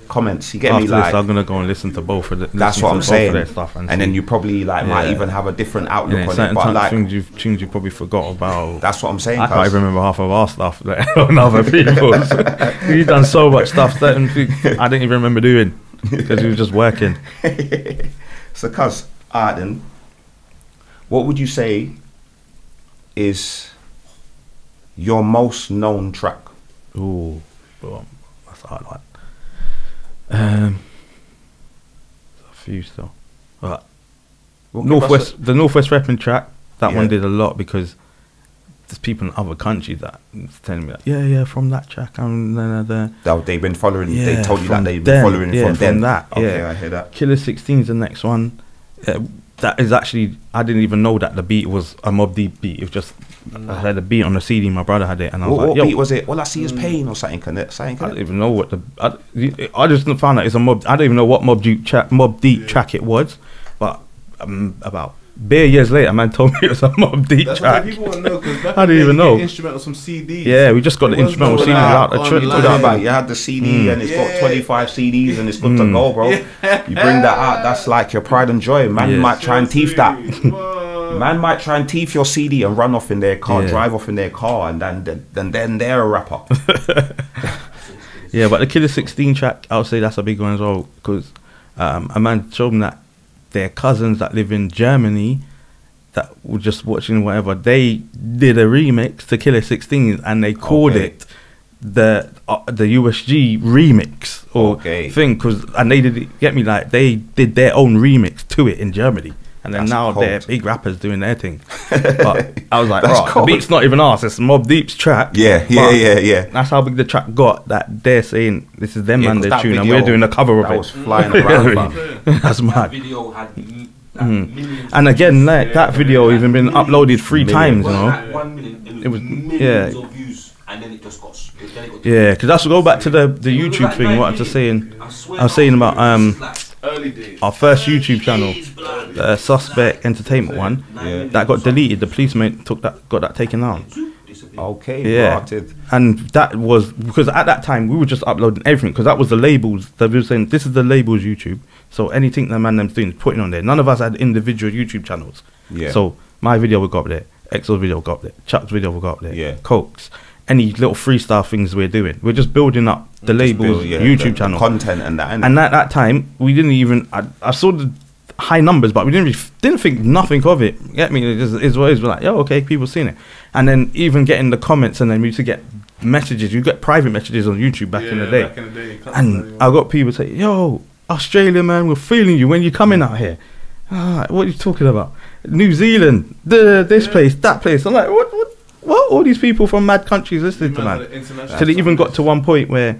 comments. You get after me? Like, this, I'm gonna go and listen to both of the. That's what I'm saying. Stuff and then you probably like might even have a different outlook on it. But like tunes you probably forgot about. That's what I'm saying. I can't even remember half of our stuff on other people's. We've done so much stuff that I didn't even remember doing because we were just working. So, cuz, Arden, what would you say is your most known track? Ooh, that's a hard one. A few still. The Northwest Repping track, that one did a lot because there's people in other countries that telling me like, from that track they've been following. They told you that they've been following from them. Okay, I hear that. Killer 16 is the next one. That is actually, I didn't even know that the beat was a Mobb Deep beat. It was just I had the beat on the CD. My brother had it, and I was like, "What beat was it? All I see is pain or something." I don't even know what I just found out it's a Mobb. I don't even know what Mobb Deep track it was, but about bare years later, man told me it was a Mobb Deep track. People want to know because I didn't even know. Instrumentals from CDs. Yeah, we just got the instrumental CD out. You had the CD and it's got 25 CDs and it's good to go, bro. You bring that out, that's like your pride and joy. Man might try and thief that. Man might try and thief your CD and run off in their car, drive off in their car, and then they're a rapper. Yeah, but the Killer 16 track, I would say that's a big one as well because a man showed me that their cousins that live in Germany that were just watching whatever, they did a remix to Killer 16 and they called it the USG remix or thing and they did get me like they did their own remix to it in Germany. And then now they're big rappers doing their thing. But I was like, the beat's not even ours, it's Mobb Deep's track. Yeah. That's how big the track got, that they're saying this is them and their tune and we're doing a cover of it. Was flying around. That's mad. That video had and again, like that video even been uploaded 3 times, you know. 1 million, it was millions of views, and then it just got. Because that's go back to the YouTube thing. What I was saying, I was saying about early days. Our first YouTube channel, the Suspect Entertainment one, that got deleted. The policeman got that taken down. And that was because at that time we were just uploading everything because that was the labels that we were saying this is the labels YouTube. So anything the man them's doing is putting on there. None of us had individual YouTube channels. So my video would go up there, Exo's video would go up there, Chuck's video would go up there, Koke's, any little freestyle things we're doing. We're just building up the label's YouTube channel, the content, and that. And at that time, we didn't even. I saw the high numbers, but we didn't think nothing of it. Get me? It is what it is. We're like, yo, okay, people seen it, and then even getting the comments, and then we used to get messages. You get private messages on YouTube back in the day, and I got people say, yo, Australia, man, we're feeling you when you're coming out here. What are you talking about? New Zealand, this place, that place. I'm like, what? All these people from mad countries listening to man. So they even got to one point where,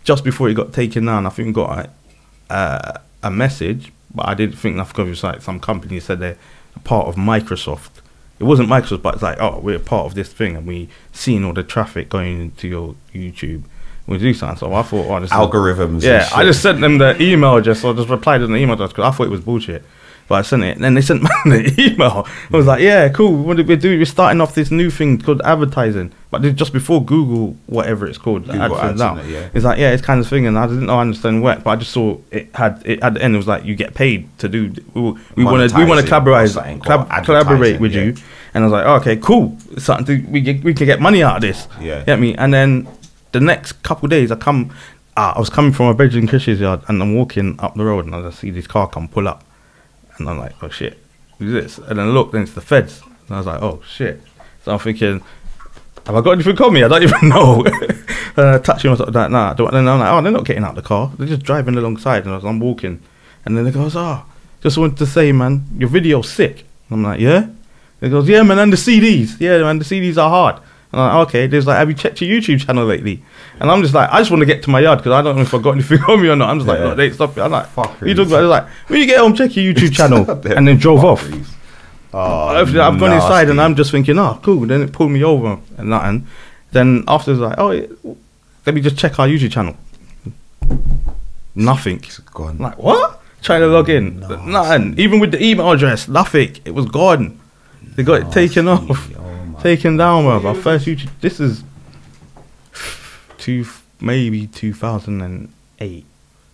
just before it got taken down, I think we got a message, but I didn't think nothing of it. Was like some company said they're a part of Microsoft. It wasn't Microsoft, but it's like, oh, we're part of this thing, and we seen all the traffic going into your YouTube. We do something. So I thought, oh, this algorithms. Yeah, I just sent them the email address. So I just replied to the email address because I thought it was bullshit. But I sent it, and then they sent me the email. I was like, yeah, cool. What did we do? We're starting off this new thing called advertising. But just before Google, whatever it's called, it's like, yeah, it's kind of thing. And I didn't know I understand what, but I just saw it had it at the end. It was like, you get paid to do. We want to collaborate with you. And I was like, oh, okay, cool. It's something we can get money out of this. Yeah, get me. And then the next couple of days, I was coming from a bedroom Chris's yard, and I'm walking up the road, and I see this car pull up. And I'm like, oh shit, who's this? And then I looked, and it's the feds. And I was like, oh shit. So I'm thinking, have I got anything on me? I don't even know. Touching myself like, nah. And then I'm like, oh, they're not getting out the car. They're just driving alongside. And I'm walking. And then they goes, oh, just wanted to say, man, your video's sick. And I'm like, yeah? They goes, yeah, man, and the CDs. Yeah, man, the CDs are hard. And I'm like, okay. There's like, have you checked your YouTube channel lately? And I'm just like, I just want to get to my yard because I don't know if I got anything on me or not. I'm just like, oh, they stop it. I'm like, fuck. What are you talking about? They're like, when you get home, check your YouTube channel. And then drove off. I've gone inside and I'm just thinking, oh, cool. Then it pulled me over and nothing. Then after it's like, oh, let me just check our YouTube channel. Nothing. It's gone. I'm like, what? Trying to log in. Nothing. Even with the email address, nothing. It was gone. They got it taken off. Taken down, bro. Our first YouTube. This is maybe 2008.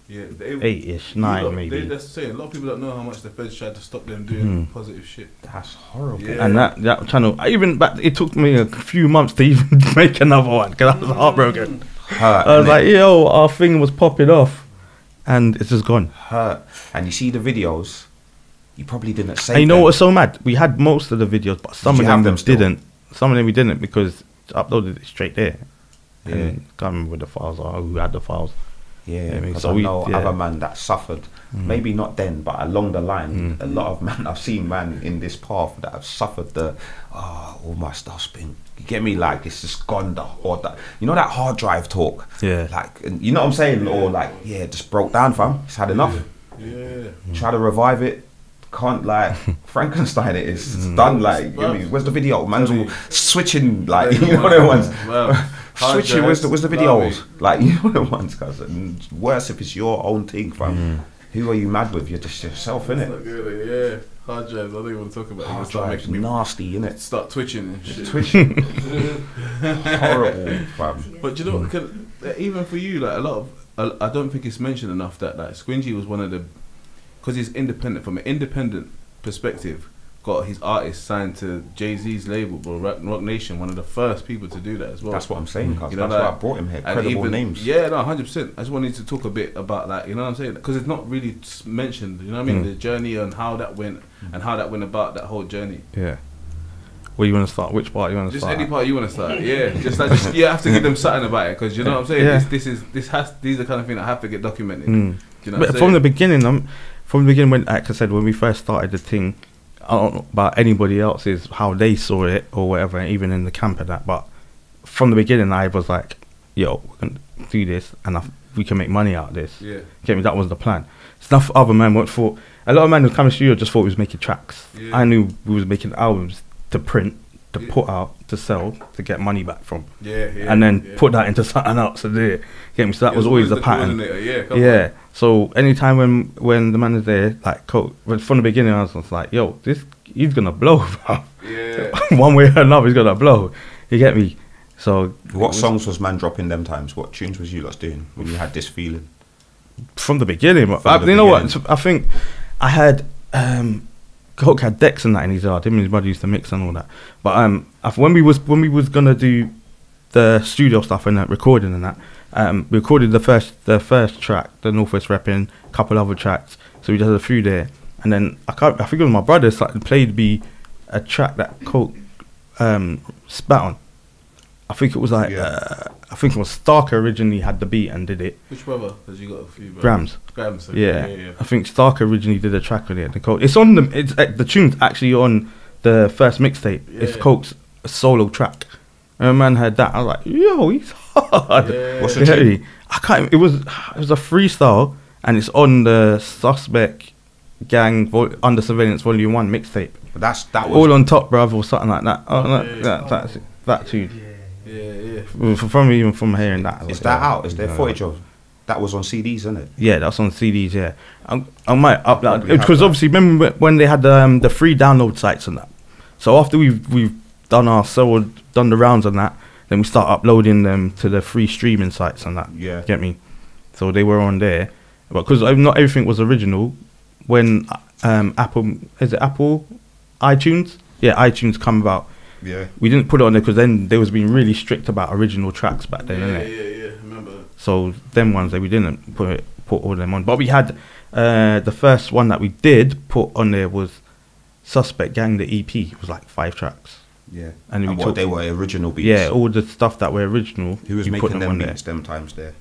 Yeah, 8-ish, 9 maybe. That's saying a lot of people don't know how much the feds tried to stop them doing positive shit. That's horrible. Yeah. And that channel, it took me a few months to even make another one because I was heartbroken. I was like, yo, our thing was popping off, and it's just gone. And you see the videos, you probably didn't save them. And you know what's so mad? We had most of the videos, but some of them didn't. Some of them we didn't because uploaded it straight there. Yeah. And can't remember the files or who had the files. Yeah, because I know other man that suffered, maybe not then, but along the line, a lot of man, I've seen man in this path that have suffered all my stuff's been, you get me, like, it's just gone, or that, you know, that hard drive talk? Yeah. Like, you know what I'm saying? Or like, yeah, it just broke down, fam. It's had enough. Yeah. Try to revive it. Can't, like, Frankenstein it is. It's done, like, you know, where's the video? Man's all switching, like, you know the ones. Switching, where's the videos? Like, you know the ones, cuz. And worse if it's your own thing, fam. Who are you mad with? You're just yourself, innit? Yeah. Hard drives, I don't even want to talk about it. Hard drives, nasty, innit? Start twitching and shit. Twitching. Horrible, fam. But you know, even for you, like, a lot of, I don't think it's mentioned enough that, like, SQUINGY was one of the, because he's independent, from an independent perspective, got his artist signed to Jay-Z's label, bro, Roc Nation, one of the first people to do that as well. That's what I'm saying, cuz. That's why I brought him here, credible names. Yeah, no, 100%. I just wanted to talk a bit about that, you know what I'm saying? Because it's not really mentioned, you know what I mean? The journey and how that went, and how that went about, that whole journey. Yeah. Where you want to start? Which part you want to start? Just any part you want to start. Yeah, just you have to give them something about it, because you know what I'm saying. Yeah. These are the kind of things that have to get documented. You know, but from the beginning, when, like I said, when we first started the thing, I don't know about anybody else's how they saw it or whatever, even in the camp and that. But from the beginning, I was like, "Yo, we're gonna do this, and we can make money out of this." Yeah, get me. That was the plan. Stuff other men went for. A lot of men who come to the studio just thought we was making tracks. Yeah. I knew we was making albums to print, to put out, to sell, to get money back from. And then put that into something else to do it. Get me? So that was always the pattern. Yeah. So anytime when the man is there, like Koke, from the beginning, I was like, yo, he's gonna blow, bro. Yeah. One way or another, he's gonna blow. You get me? So what songs was man dropping them times? What tunes was you lot doing when you had this feeling? From the beginning, you know what? I think I had Koke had decks and that in his yard. Him and his brother used to mix and all that. But when we was gonna do the studio stuff and that recording and that. We recorded the first track, the Northwest Reppin', a couple other tracks. So we just had a few there, and then I think it was my brother played me a track that Koke spat on. I think it was like I think it was Starker originally had the beat and did it. Which brother? Because you got a few brothers. Grams. Okay. Yeah. I think Starker originally did a track on it. It's on the tune's actually on the first mixtape. Yeah. It's Koke's solo track. And a man heard that. I was like, yo, he's hard. Yeah. What's the tune? I can't. It was a freestyle, and it's on the Suspect Gang Under Surveillance Volume 1 mixtape. That was All on Top, bruv, or something like that. That's it. That tune. Yeah. From from hearing that. Is that out? Is there footage of? That was on CDs, isn't it? Yeah, that's on CDs. Yeah, I might up that because obviously remember when they had the free download sites and that. So after we've done the rounds on that, then we start uploading them to the free streaming sites and that. Yeah, get me? So they were on there, but because not everything was original, when Apple iTunes? Yeah, iTunes come about. Yeah, we didn't put it on there because then they was being really strict about original tracks back then, innit? Yeah, I remember. So them ones that we didn't put all them on, but we had the first one that we did put on there was Suspect Gang, the EP. It was like 5 tracks. Yeah, and they were original beats. Yeah, all the stuff that were original. Who was making them beats them times there?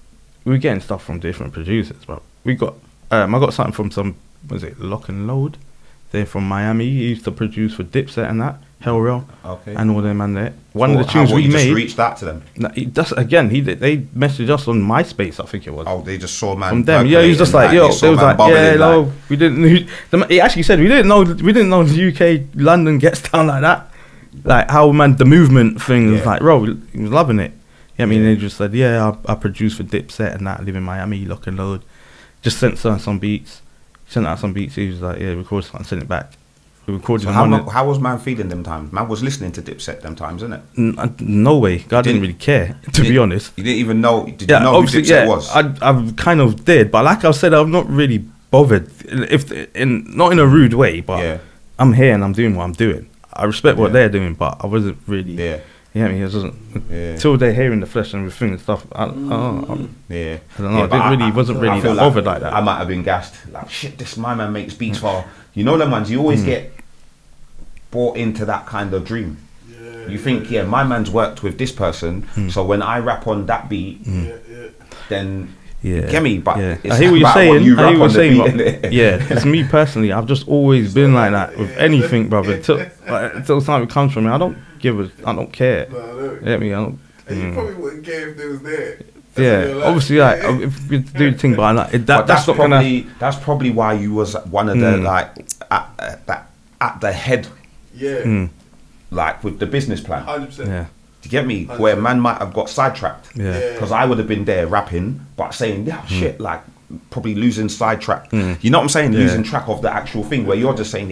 We were getting stuff from different producers, but we got I got something from some, was it Lock and Load? They're from Miami. He used to produce for Dipset and that. Hell Real, okay, and all them and there. One of the tunes we made. Just reached that to them. They messaged us on MySpace, I think it was. Oh, they just saw man from them. Yeah, he was just like, yo, they was like, yeah, no, we didn't. He actually said we didn't know the UK London gets down like that. Like how the movement thing was like, bro, he was loving it. Yeah, I mean, they just said, yeah, I produced for Dipset and that. I live in Miami, Lock and Load. Just sent some beats. Sent out some beats. He was like, yeah, record something, send it back. So how was man feeling them times? Man was listening to Dipset them times, isn't it? No way. I didn't really care, to be honest. You didn't even know? Did you know who Dipset was? I kind of did, but like I said, I'm not really bothered. Not in a rude way, but I'm here and I'm doing what I'm doing. I respect what they're doing, but I wasn't really. Yeah. Yeah, I mean, it wasn't till they're hearing the flesh and everything and stuff. I don't know. I wasn't really that bothered like that. I might have been gassed. Like shit, my man makes beats for. You know them ones. You always get brought into that kind of dream. You think, my man's worked with this person, so when I rap on that beat, then get me. But it's I hear what you're saying. It's me personally. I've just always been like that with anything, brother. Until something comes from me, I don't care. Get me? I don't. And you probably wouldn't care if they was there. Obviously, like if you do the thing, but like that's probably why you was one of the like at the head. Yeah. Like with the business plan. 100%. Yeah. Do you get me? 100%. Where man might have got sidetracked. Yeah. Because I would have been there rapping, but saying, shit, like probably losing sidetrack. You know what I'm saying? Losing track of the actual thing where you're just saying,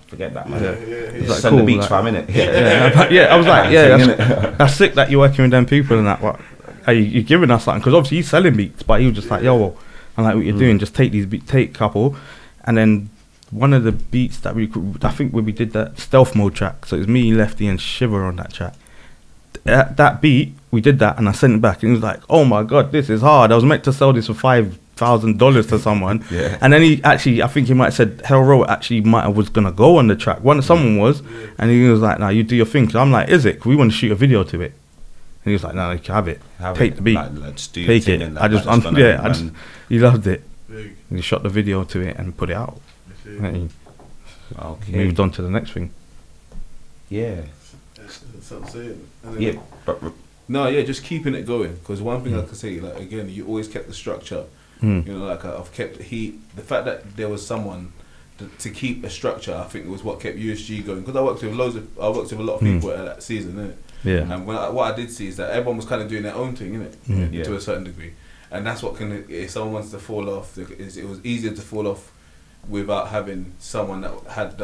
forget that, man. Just send the beats for a minute. I was like, that's sick that you're working with them people and that. What are you giving us something? Because obviously he's selling beats, but he was just like, yo, I like what you're doing. Just take these beats, take a couple, and then one of the beats that I think when we did that stealth mode track, so it was me, Lefty, and Shiver on that track. That beat, we did that, and I sent it back, and he was like, "Oh my god, this is hard. I was meant to sell this for $5,000 to someone." And then he actually, I think he might have said Hell Row actually was gonna go on the track. Someone was, and he was like, "Nah, you do your thing." So I'm like, "Is it? We want to shoot a video to it." And he was like, "No, you can have it. Take the beat. Like, let's do take it." He loved it. And he shot the video to it and put it out. And he moved on to the next thing. That's what I'm saying. Just keeping it going. Because one thing I could say, like again, you always kept the structure. You know, like I've kept the fact that there was someone to keep a structure. I think it was what kept USG going. Because I worked with a lot of people at that season, innit? Yeah. And what I did see is that everyone was kind of doing their own thing, innit? To a certain degree. And that's what if someone wants to fall off, it was easier to fall off without having someone that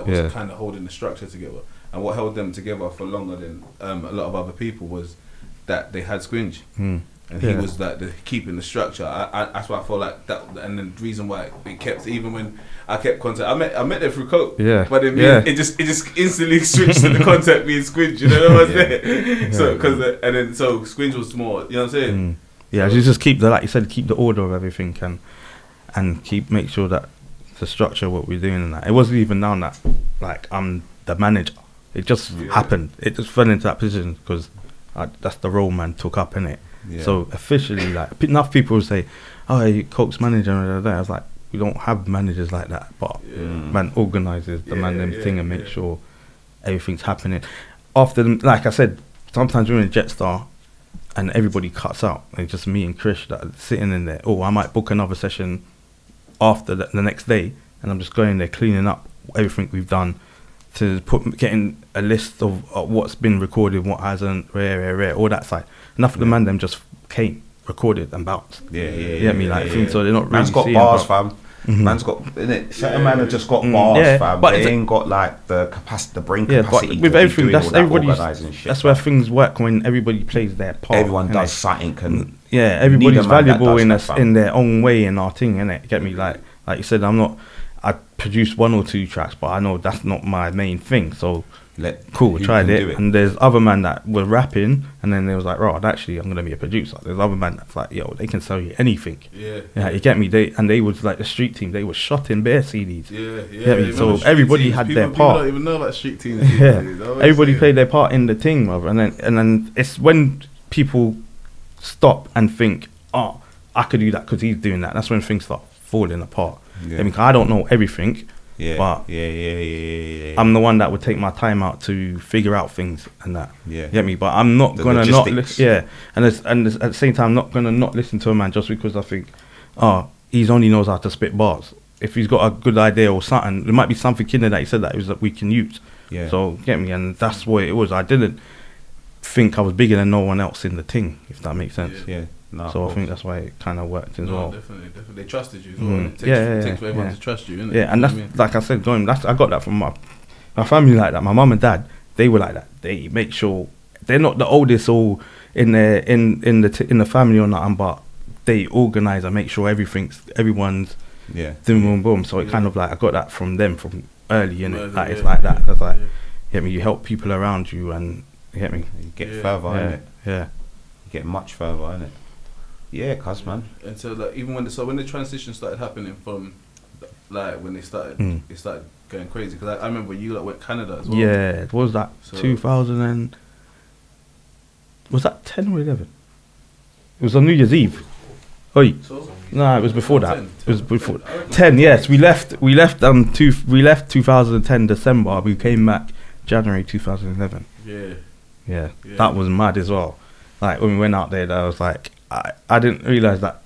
was kind of holding the structure together. And what held them together for longer than a lot of other people was that they had SQUINGY. And and he was like keeping the structure. That's why I feel like that, and then the reason why it kept, even when I kept contact, I met them through Koke, but then it just instantly switched to the contact being Squingy, you know what I'm saying? So so Squingy was more, you know what I'm saying? Yeah, so you just keep the, like you said, keep the order of everything, and make sure that the structure what we're doing and that. It wasn't even down that like I'm the manager. It just happened. It just fell into that position because that's the role man took up in it. So officially, like enough people would say, "Oh, you Koke's manager." And I was like, we don't have managers like that, but man organises the thing and make sure everything's happening. After, like I said, sometimes we're in Jetstar and everybody cuts out. It's just me and Krish that are sitting in there. Oh, I might book another session after the next day, and I'm just going there cleaning up everything we've done, to getting a list of what's been recorded, what hasn't, rare, all that side. Enough of the man them just came, recorded and bounced. So they're not man's really got bars, fam. Man's got, innit? Certain man have just got bars, fam. But they ain't got like the capacity, the brain capacity. But with everything, that's everybody's. That's where things work, when everybody plays their part. Everyone does something. Everybody's valuable in their own way in our thing, innit? Get me? Like you said, I produce 1 or 2 tracks, but I know that's not my main thing. So cool, tried it. And there's other man that were rapping, and then they was like, right, actually I'm gonna be a producer. There's other man that's like, yo, they can sell you anything. You get me? They was like the street team. They were shotting bare CDs. Get me? So everybody had their part. People don't even know about street teams. Everybody played their part in the thing, brother. And then it's when people stop and think, oh, I could do that because he's doing that. That's when things start falling apart. I mean, I don't know everything, but I'm the one that would take my time out to figure out things and that. Get me? But I'm not gonna not listen. And at the same time, I'm not gonna not listen to a man just because I think, oh, he only knows how to spit bars. If he's got a good idea or something, there might be something in there that he said that we can use. So get me? And that's what it was. I didn't think I was bigger than no one else in the thing, if that makes sense. No, so I think that's why it kind of worked as well. Definitely. They trusted you as well. It takes for everyone to trust you, innit? And that's, like I said, I got that from my family like that. My mum and dad, they were like that. They make sure they're not the oldest all in the family or nothing, but they organise and make sure everyone's boom boom. So it kind of like, I got that from them from early, innit? Like it's like that. That's like, get me? You help people around you, and you get me? You get further, innit? You get much further, innit? Yeah, cuz, man. And so like, even when the transition started happening from like when it started going crazy, because I remember you like went Canada as well. What was that? So 2000 and was that 10 or 11? It was on New Year's Eve. No, it was before that. It was before 10. Yes, we left 2010 December. We came back January 2011. That was mad as well. Like when we went out there, I was like, I didn't realize that.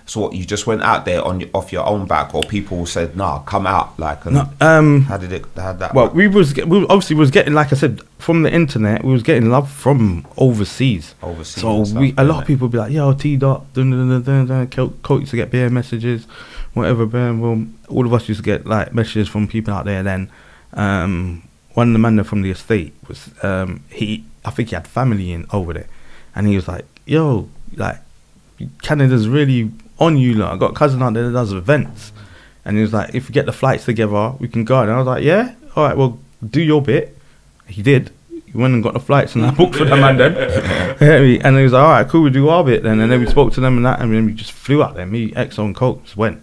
So what, you just went out there off your own back, or people said, "Nah, come out"? Like, how did that? Well, we obviously was getting, like I said, from the internet. We was getting love from overseas. So a lot of people would be like, "Yo, T-Dot, Koke used to get bare messages, whatever." Well, all of us used to get like messages from people out there. Then, one of the men from the estate was I think he had family over there, and he was like, "Yo, like, Canada's really on you, like, I got a cousin out there that does events," and he was like, "If we get the flights together, we can go." And I was like, "Yeah, all right, well, do your bit." He did. He went and got the flights, and I booked for them, and then and he was like, "All right, cool, we do our bit then." And then we spoke to them and that, and then we just flew out there. Me, Exo, and Koke just went.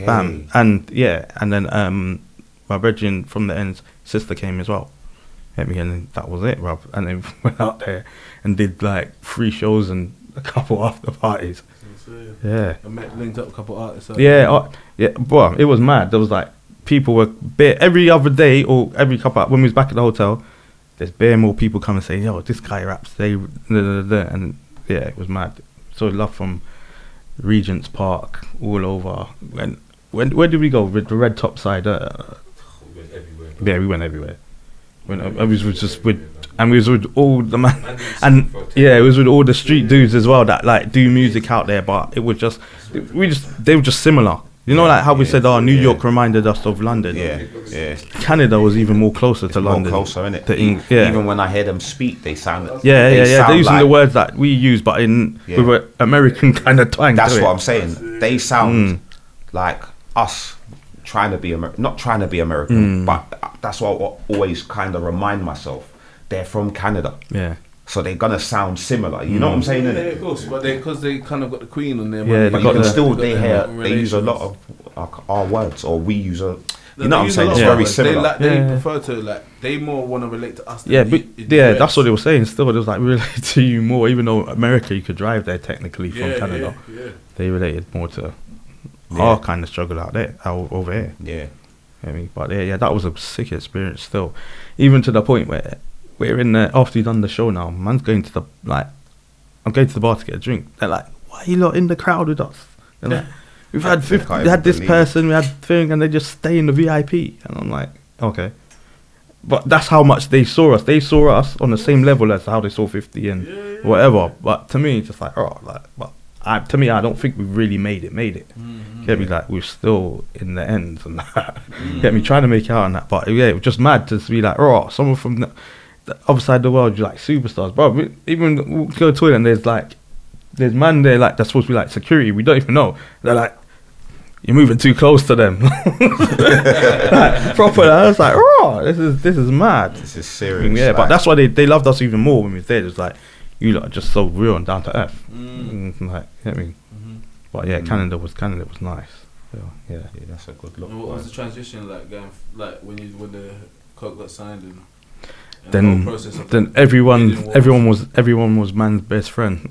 Bam. And then my brethren from the ends sister came as well. And then that was it, bruv. And then we went out there and did like 3 shows and a couple after parties. I linked up a couple artists. Bro, it was mad. There was like, people were every other day or every couple, when we was back at the hotel, there's bare more people come and say, "Yo, this guy raps," and it was mad. So love from Regent's Park, all over. Where did we go with the Red Top side? We went everywhere. Yeah, we went everywhere. I was just with, and we was with all the man, and it was with all the street dudes as well that like do music out there. But it was just, they were just similar. You know, like how we said, New York reminded us of London. Yeah. Canada was even more closer to London. More closer, innit? Even when I hear them speak, they sound. They're using the words that we use, but with an American kind of twang. That's what I'm saying. They sound like us trying to be not trying to be American, but that's what I always kind of remind myself. They're from Canada. Yeah. So they're gonna sound similar. You know what I'm saying? Yeah, of course. But because they kind of got the Queen on their money. But you can still they use a lot of our words, or we use a. You know what I'm saying? It's very similar. They prefer to they more want to relate to us. That's what they were saying. Still, it was like relate to you more, even though America you could drive there technically from Canada. They related more to our kind of struggle out there, over here. Yeah. I mean, but that was a sick experience still, even to the point where we're in there after you've done the show now. Man's going to I'm going to the bar to get a drink. They're like, why are you lot in the crowd with us? They're like, we had this person, we had thing, and they just stay in the VIP. And I'm like, okay. But that's how much they saw us. They saw us on the same level as how they saw 50 and whatever. But to me, it's just like, to me, I don't think we really made it. Get me, like, we're still in the ends and that. Get me, trying to make it out on that. But it was just mad to be like, someone from the other side of the world, you're like superstars, bro. Even we go to the toilet and there's man there like that's supposed to be like security. We don't even know. They're like, you're moving too close to them. Like, proper. I was like, this is mad. This is serious. Yeah, but that's why they loved us even more when we was there. It was like, you lot are just so real and down to earth. Like, you know what I mean? But Canada was nice. Yeah, that's a good look. And what was the transition like going when the Koke got signed and then everyone was man's best friend.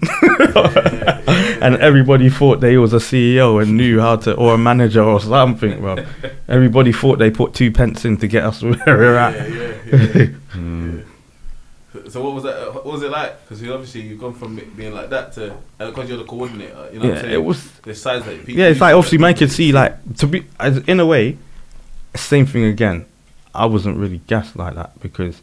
And everybody thought they was a CEO and knew how to, or a manager or something, bro. Everybody thought they put 2 pence in to get us where we're at. So what was that? What was it like? Because obviously you've gone from being like that to, because you're the coordinator, you know what I'm saying? It was the size that people. Yeah, it's like obviously man could see in a way, same thing again. I wasn't really gassed like that because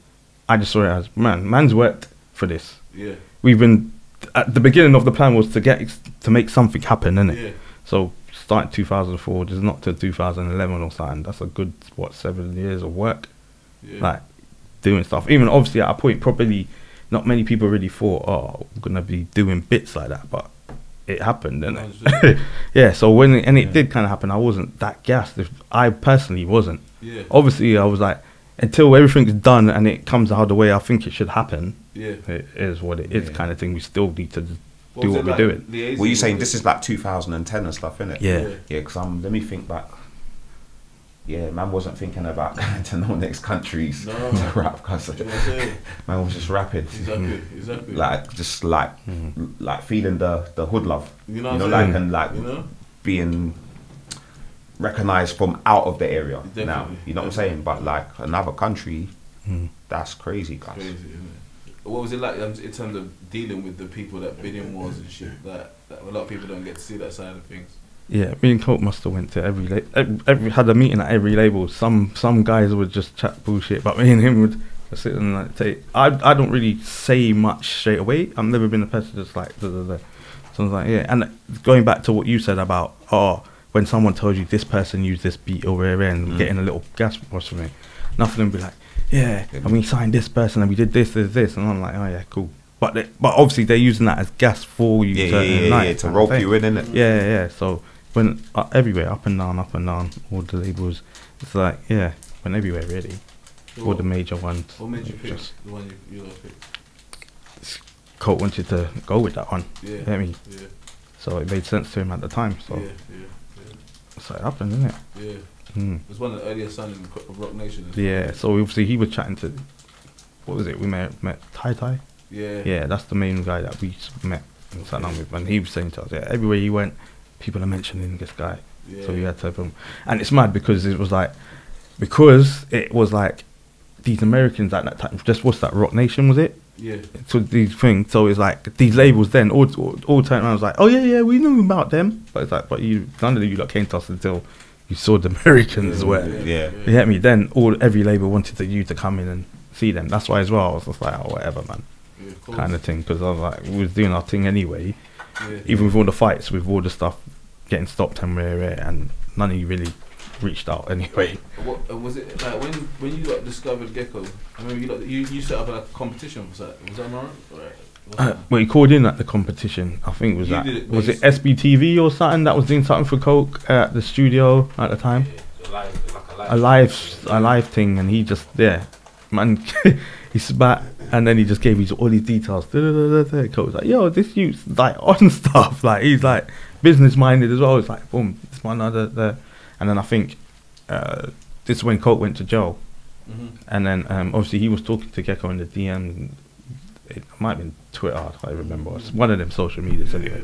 I just saw it as man's worked for this. Yeah. We've been at the beginning of the plan was to make something happen, innit? Yeah. So starting 2004, just not to 2011 or something. That's a good 7 years of work. Yeah. Like doing stuff. Even obviously at a point, probably not many people really thought, we're gonna be doing bits like that, but it happened, didn't it? Yeah. So when it did kind of happen, I wasn't that gassed. I personally wasn't. Yeah. Obviously, I was like, until everything's done and it comes out the way I think it should happen, it is what it is, kind of thing. We still need to do what we're doing. Well, you're saying this is like 2010 and stuff, innit? Yeah. Yeah, because let me think back. Yeah, man wasn't thinking about going to no next countries to rap, because man was just rapping. Exactly. Like, just like feeling the hood love. You know, being recognized from out of the area. Definitely, now, you know what I'm saying? But like another country, that's crazy, guys. Crazy, isn't it? What was it like in terms of dealing with the people that been in wars and shit? That a lot of people don't get to see that side of things. Yeah, me and Koke must have went to every had a meeting at every label. Some guys would just chat bullshit, but me and him would sit and like take. I don't really say much straight away. I've never been a person just like da, da, da. So I was like, yeah. And going back to what you said about when someone tells you this person used this beat over here and getting a little gas wash from me, nothing would be like, yeah, and we signed this person and we did this, and I'm like, oh yeah, cool. But obviously they're using that as gas for you to rope you in, innit? Yeah. So when everywhere, up and down, all the labels, it's like, yeah, went everywhere really. So all the major ones. What made you pick the one you picked? Koke wanted to go with that one. Yeah. You know what I mean? Yeah. So it made sense to him at the time. So so it happened, didn't it? Yeah. It was one of the earliest signings of Roc Nation. Yeah. So obviously he was chatting to, what was it? We met Tai. Yeah. Yeah, that's the main guy that we met and sat down with, and he was saying to us, everywhere he went, people are mentioning this guy. Yeah. So we had to, and it's mad because it was like these Americans at that time, just what's that, Roc Nation, was it? Yeah. So these things, so it's like these labels then all turned around, was like, oh yeah, we knew about them, but it's like, but none of you lot came to us until you saw the Americans You get me? Then every label wanted you to come in and see them. That's why as well I was just like, whatever, man. Kind of thing, because I was like, we was doing our thing anyway. Even with all the fights, with all the stuff getting stopped and and none of you really reached out anyway. What was it like when you got discovered GEKO? I remember you set up a competition. Was that Nore? Well, he called in at the competition. I think was it SBTV or something that was doing something for Coke at the studio at the time. A live thing, and he just man, he spat, and then he just gave me all these details. Coke was like, yo, this youth's like on stuff. Like he's like business minded as well. It's like boom, this one other. And then I think this is when Koke went to jail. And then obviously he was talking to GEKO in the DM. It might have been Twitter, I can't remember. It's one of them social medias anyway.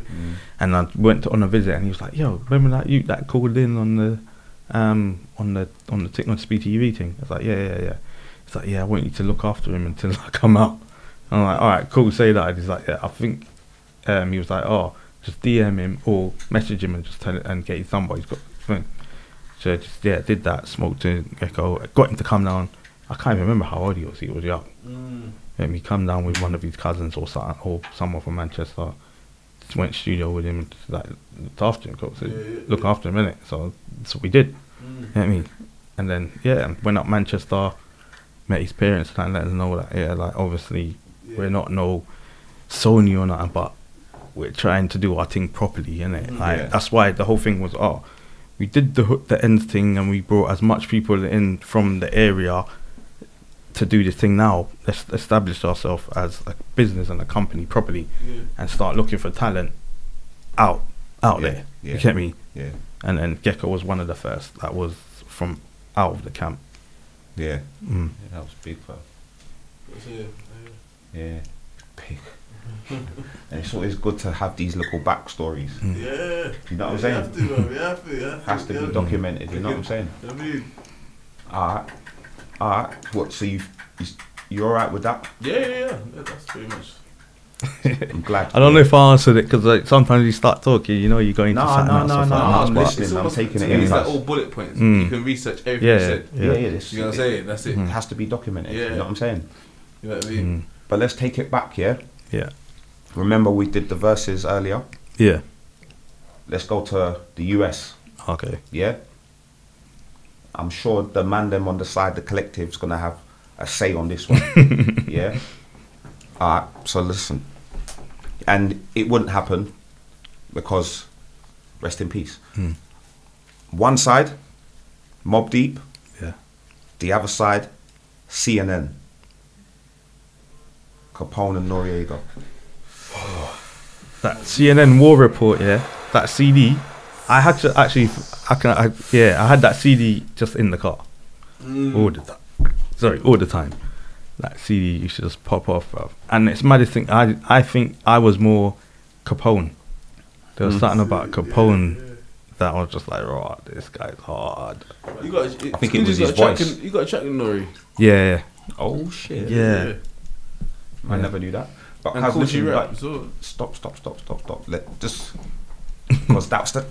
And I went on a visit, and he was like, "Yo, remember that you that called in on the SBTV thing?" I was like, "Yeah." He's like, "Yeah, I want you to look after him until I come out." And I'm like, "All right, cool, say that." He's like, "Yeah, I think." He was like, "Oh, just DM him or message him and just tell it and get his number. He's got the thing." So just did that. Smoked to GEKO. Got him to come down. I can't even remember how old he was. He was young. He come down with one of his cousins or something, or someone from Manchester. Just went studio with him, like looked after him. Look after him, innit? So that's what we did. You know what I mean? And then went up Manchester, met his parents, and let them know that like obviously we're not no Sony or nothing, but we're trying to do our thing properly, innit? Like that's why the whole thing was we did the ends thing, and we brought as much people in from the area to do this thing now. Let's establish ourselves as a business and a company properly, and start looking for talent out there. You get me? Yeah. And then GEKO was one of the first that was from out of the camp. Yeah. That was big, bro. Yeah, big. And it's always good to have these little backstories. Yeah. You know what I'm saying? We have to. Has to be documented. You know what I'm saying? I mean, Alright. What? So you alright with that? Yeah. That's pretty much. I'm glad. I don't know if I answered it because like, sometimes you start talking, you go into something else. No. I'm listening. I'm taking it in. It's like all bullet points. You can research everything you said. Yeah. You know what I'm saying? That's it. It has to be documented. Yeah. You know what I'm saying? You know what I mean? But let's take it back. Yeah. Remember we did the verses earlier. Yeah. Let's go to the US. Okay. Yeah. I'm sure the man them on the side, the collective's gonna have a say on this one. Yeah. Alright, so listen. And it wouldn't happen because rest in peace. One side, Mobb Deep. Yeah. The other side, CNN. Capone and Noriega. That CNN War Report, that CD. I had to actually, I had that CD just in the car all the time. Sorry, all the time. That CD used to just pop off, bro. And it's maddest thing. I think I was more Capone. There was something about Capone that I was just like, oh, this guy's hard. I think it was his voice. You got a track with Nore. Yeah. Oh shit. Yeah. I never knew that. But stop. Just because that's the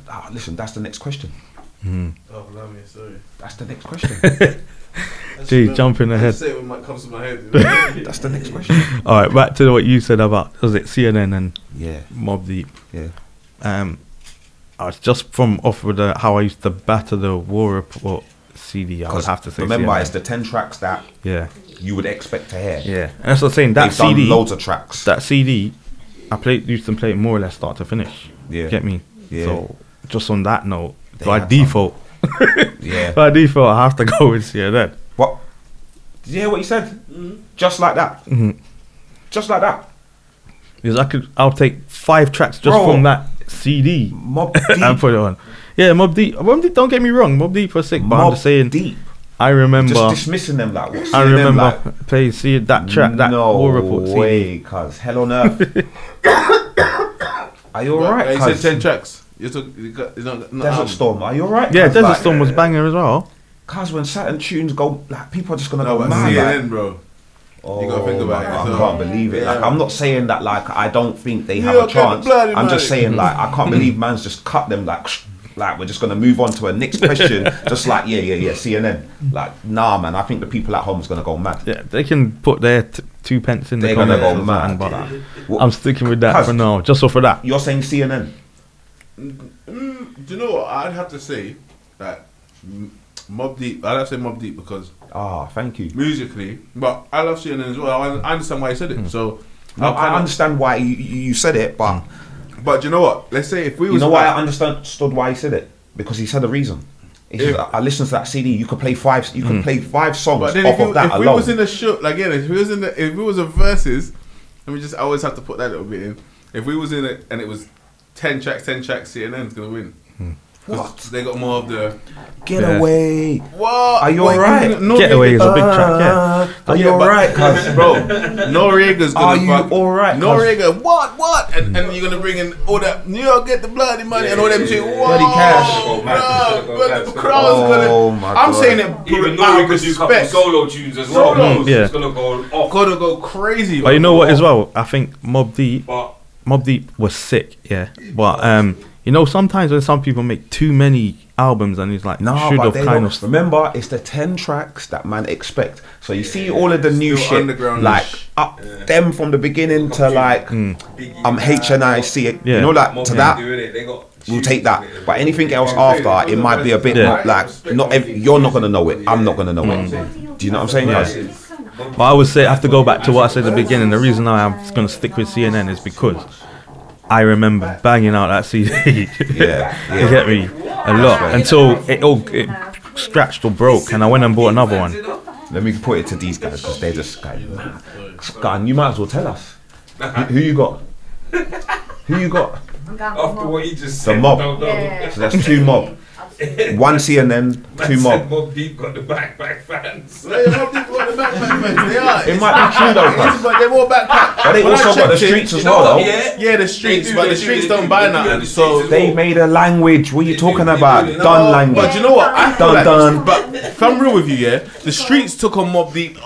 that's the next question. Oh, love me, sorry. That's the next question. Gee, jumping ahead. Say what might come to my head. That's the next question. All right, back to what you said about was it CNN and Mobb Deep. Yeah. I was just from off with how I used to batter the War Report CD. I would have to say. Remember, CNN. it's the 10 tracks that you would expect to hear. Yeah, and that's what I'm saying. That They've CD, done loads of tracks. That CD, used to play it more or less start to finish. Yeah. Get me? Yeah. So just on that note, by default, by default, I have to go with CNN. What? Did you hear what he said? Just like that. Just like that. Because I'll take 5 tracks just from that CD Mobb Deep and put it on. Yeah, Mobb Deep. Don't get me wrong, Mobb Deep was sick, but I'm just saying. Deep. I remember just dismissing them like. What, I remember see that track, that War Report CD. No way, cuz hell on earth. Are you alright? You said 10 tracks. You got Desert Storm. Are you alright? Yeah, Desert Storm was banging as well. Cause when certain tunes go, like people are just gonna go mad. CNN, like, bro. Oh, you gotta think about it. I can't believe it. Like I'm not saying that like I don't think they have a chance. I'm just saying like I can't believe man's just cut them like we're just gonna move on to a next question. Just like yeah, CNN. Like nah, man. I think the people at home is gonna go mad. Yeah, they can put their 2 pence in. They're gonna go mad. But I'm sticking with that for now. Just off of that. You're saying CNN. Do you know what I'd have to say? Like Mobb Deep, I love to say Mobb Deep because thank you. Musically, but I love CNN as well. I understand why he said it. So no, I understand why you said it, but you know what? Let's say if we was, you know why I understood why he said it, because he said a reason. I listened to that CD. You could play 5. You could play 5 songs but then off of that if alone. we was in a show, like again, if it was a versus, let me just. I always have to put that little bit in. If we was in it and it was 10 tracks, CNN's gonna win. What? They got more of the Getaway. What? Are you alright? Getaway is a big track, yeah. Are you alright, cuz? Bro, Norega's gonna Are you alright? Norega, what? And you're gonna bring in all that New York get the bloody money and all them shit. Bloody cash. Bro, the crowd's gonna. I'm saying it. Even Nore could do a couple solo tunes as well. It's gonna go off. Gonna go crazy. But you know what as well? I think Mobb Deep was sick, yeah. But you know, sometimes when some people make too many albums and it's like, should have kind of. Remember, it's the 10 tracks that man expect. So you see all of the new shit, like up them from the beginning to like HNIC, you know, like to that. We'll take that, but anything else after, it might be a bit more like you're not gonna know it. I'm not gonna know it. Do you know what I'm saying, guys? But I would say I have to go back to what I said at the beginning. The reason I'm going to stick with CNN is because I remember banging out that CD. You get me? A lot until it scratched or broke, and I went and bought another one. Let me put it to these guys because they're just God, you might as well tell us who you got. Who you got? After what you just said, the Mobb. So that's 2 Mobb. 1 CNN, 2 Mobb. Mobb Deep got the backpack fans. Mobb Deep got the backpack fans. They are. It might be true though, but they're more backpack. But they also got the streets as well, though. Yeah, the streets, but the streets don't buy nothing. So they made a language. What are you talking about? Done language. But you know what? I feel done. But if I'm real with you, yeah, the streets took on Mobb Deep.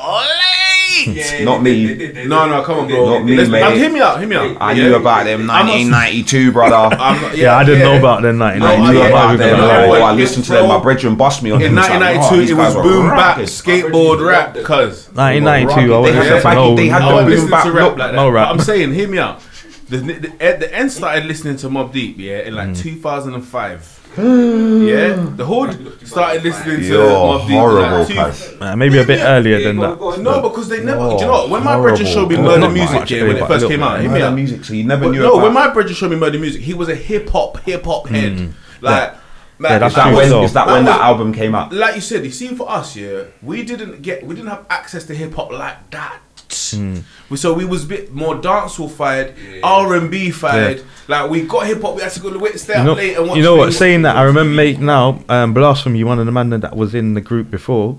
Not me. No, come on, bro. Not me, mate. Hear me out. I knew about them 1992, brother. I didn't know about them 1992. I knew about them. I listened to them. My brethren bust me on in 1992. It was boom bap, skateboard rap, cuz 1992. They had no boom bap rap like that. No rap. I'm saying, hear me out. The end started listening to Mobb Deep, in like 2005. Yeah, the hood started listening to Mobb Deep. Horrible, maybe a bit earlier than that. No, because they never. Do you know what? When my brother showed me Murder Music, when it first came out, Murder Music, so you never knew. No, when my brother showed me Murder Music, he was a hip hop head. Like, that's is that when that album came out? Like you said, you see, for us, we didn't have access to hip hop like that. So we was a bit more dancehall fired, R&B fired. Like we got hip hop, we had to go to stay up late and watch. You know what? Saying that, I remember, mate. Now, Blasphemy, one of the men that was in the group before,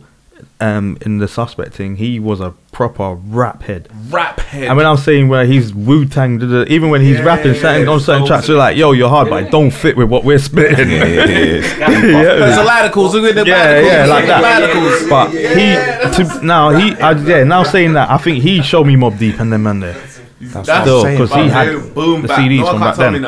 in the Suspect thing, he was a proper rap head. And when I'm saying where he's Wu-Tang, even when he's rapping on certain tracks, we're like, yo, you're hard, but it don't fit with what we're spitting. There's a radicals, like that. But now saying that, I think he showed me Mobb Deep and them man there. That's because he had the CDs from back then.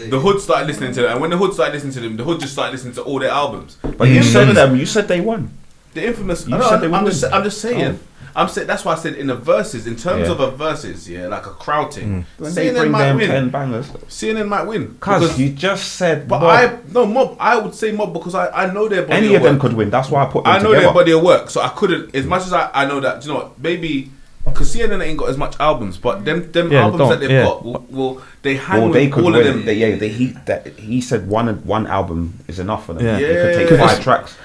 The hood started listening to them, and when the hood started listening to them, the hood just started listening to all their albums. But you said they won. The infamous. I'm just saying. That's why I said in the verses, in terms of a verses, like a crowd thing. When they bring them 10 bangers, CNN might win. Because you just said. But Mobb. I would say Mobb because I know their body. Any of them could win. That's why I put them together. I know their body of work, so I couldn't. As much as I know that, you know what? Maybe. Because CNN ain't got as much albums, but them albums that they've got, they hang with all of them. He said one album is enough for them. Yeah. They could take 5 tracks.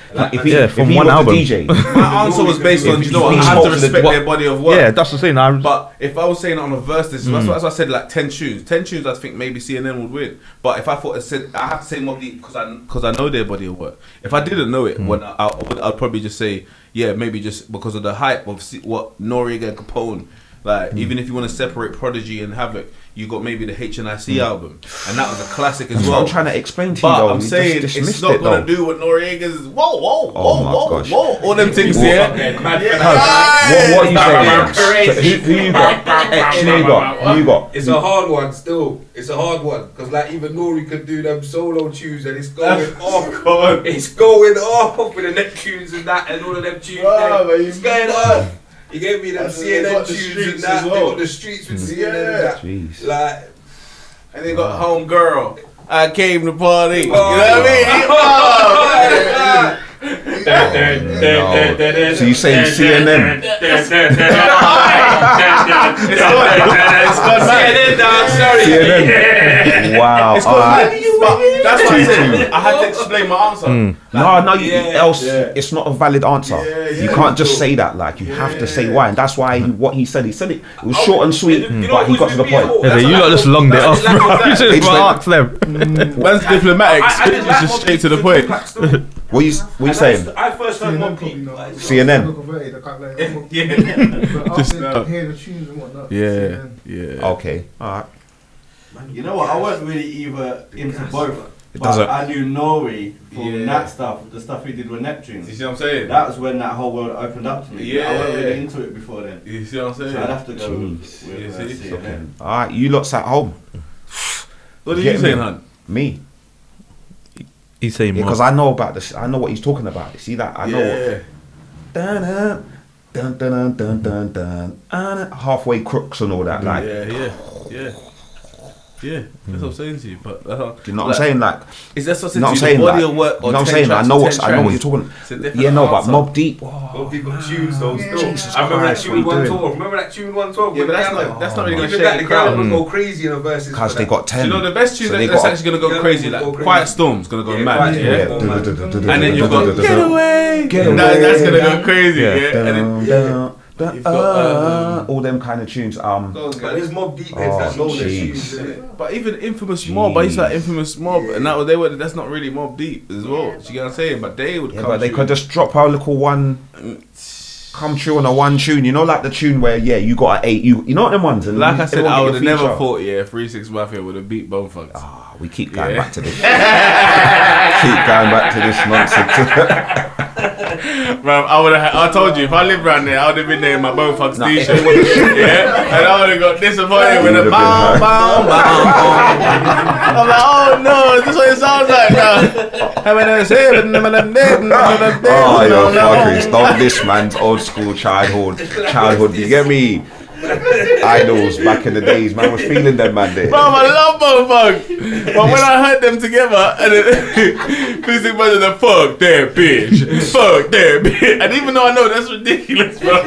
From one album. DJ. My answer was based on, I have to respect their body of work. Yeah, that's the thing. But if I was saying it on a verse, that's what I said, like 10 tunes. 10 tunes, I think maybe CNN would win. But if I thought I have to say Mobb Deep because I know their body of work. If I didn't know it, I'd probably just say, maybe just because of the hype of what Nore and Capone. Like, even if you want to separate Prodigy and Havoc, you got maybe the HNIC album, and that was a classic as well. I'm trying to explain to you, but though. I'm saying it's not gonna do what Noriega's. Whoa, all them things. What are you saying? Who you got? Who you got? It's a hard one still. It's a hard one because like even Nore could do them solo tunes and it's going off. It's going off with the Neptunes and that and all of them tunes. It's going off. He gave me them CNN tunes and that. They got the streets with CNN and that. Like, and they got Home Girl. I came to party. You know what I mean? So you saying CNN? CNN. Wow. That's why I said I had to explain my answer. It's not a valid answer. You can't just say that. Like you have to say why, and that's why what he said. He said it was short and sweet, but he got to the point. You lot just longed it off, bro. You should have asked them. Man's diplomatic. It's just straight to the point. What you saying? I first heard Mobb CNN. Just hear the tunes and whatnot. Yeah. Okay. All right. You know what? I wasn't really either into both. It But doesn't. I knew Nore from that stuff, the stuff he did with Neptune. You see what I'm saying? That was when that whole world opened up to me. Yeah. I wasn't really into it before then. You see what I'm saying? So I'd have to go with see? CNN. All right. You lot's at home. What are you saying, hun? Me. He's saying because I know about this. I know what he's talking about. You see that? I know. Dun, dun, dun, dun, dun, dun, halfway crooks and all that. Like. Yeah, that's what I'm saying to you. But do you know what I'm saying? Like, is that something to the body of work? You know what I'm saying? I know what you're talking. Yeah, no, but Mobb Deep. Mobb Deep got tunes though. Jesus I remember that Christ, tune what are you 112. Remember that tune 112? Yeah, but that's not really gonna shake the the crowd. crowd. Would go crazy in a verses. Because they got 10. You know the best tune that's actually gonna go crazy, like Quiet Storm's gonna go mad. Yeah. And then you've got Get Away. That's gonna go crazy. Yeah. You've got all them kind of tunes. There's Mobb Deep heads that know their tunes, innit? But even Infamous Mobb, I used to like Infamous Mobb, and that's not really Mobb Deep as well. You get what I'm saying? But they would come. But they could just drop our little one. Come true on a one tune, you know, like the tune where you got an 8. You know what them ones. And like I said, I would have never thought 3 6 Mafia would have beat Bone Thugs. We keep going back to this. Keep going back to this nonsense. Bro, I told you, if I lived around there, I would have been there in my Bone Thugs t-shirt. And I would have got disappointed with a bam, bam, bam. I'm like, oh no, this is what it sounds like now. Oh, yo, fuckers. Don't this man's old school childhood. You get me? Idols back in the days, man, was feeling them, man. There. Bro, I love Bone Thugs, but when I heard them together, and then Music Brother, the fuck that bitch, fuck that bitch, and even though I know that's ridiculous, bro,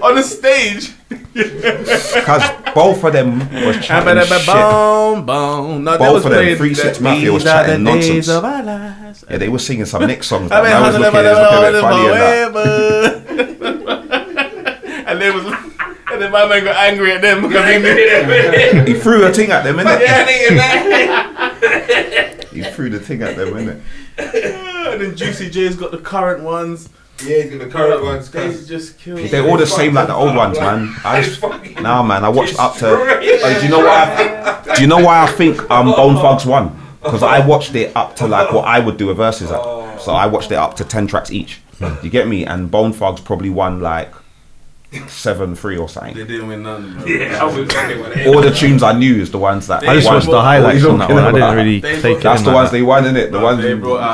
on the stage, because both of them was chatting shit. No, both of them, 3 6 Mafia was chatting nonsense. Yeah, they were singing some Nick songs. That was looking a bit funny and that. And they was. And then my man got angry at them because he threw a thing at them, innit? Yeah, he threw the thing at them, innit? And then Juicy J's got the current ones. Yeah, he's got the current ones. They just killed. They're all the same like the old ones, man. Nah, man, I watched up to. Do you know why I think Bone Thugs won? Because I watched it up to like what I would do a versus at. So I watched it up to 10 tracks each. You get me? And Bone Thugs probably won like 7-3 or something. They didn't win none. Bro. Yeah, all the tunes I knew is the ones that I just watched the highlights on that one. I didn't really take it. That's the ones they won, innit? The ones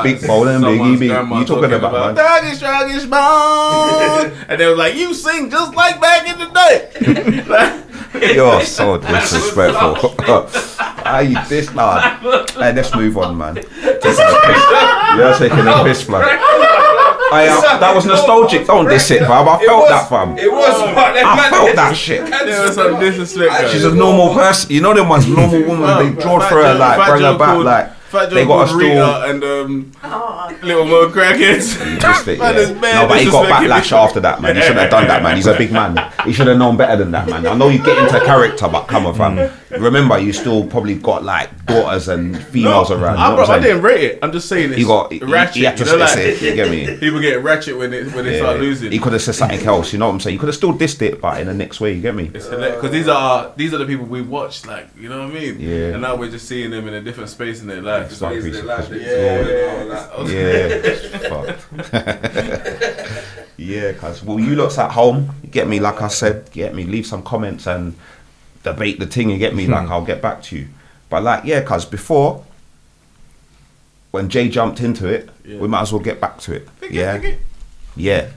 Big Bowl and Biggie B. You talking about, man? Doggish bone. And they was like, you sing just like back in the day. You're so disrespectful. This lad. Hey, let's move on, man. You're taking a piss, man. That was nostalgic. Don't diss it, fam. I felt that, fam. It was. I felt that shit. There was some disrespect. She's a normal person. You know them ones, normal woman. They drawed for her, like, bring her back, like. They got a stool and little more crackheads. No, but he got backlash after that, man. He shouldn't have done that, man. He's a big man. He should have known better than that, man. I know you get into character, but come on, fam. Remember, you still probably got like daughters and females around. You know I didn't rate it. I'm just saying it's ratchet. He had to say it. You get me? People get ratchet when they start losing. He could have said something else. You know what I'm saying? You could have still dissed it, but in the next way. You get me? Because these are the people we watched. Like, you know what I mean? Yeah. And now we're just seeing them in a different space in their life. Fucked. Yeah, cause you lot's at home, you get me, like I said, leave some comments and debate the thing, you get me, like I'll get back to you. But like, yeah, cause before, when Jay jumped into it, we might as well get back to it. Yeah.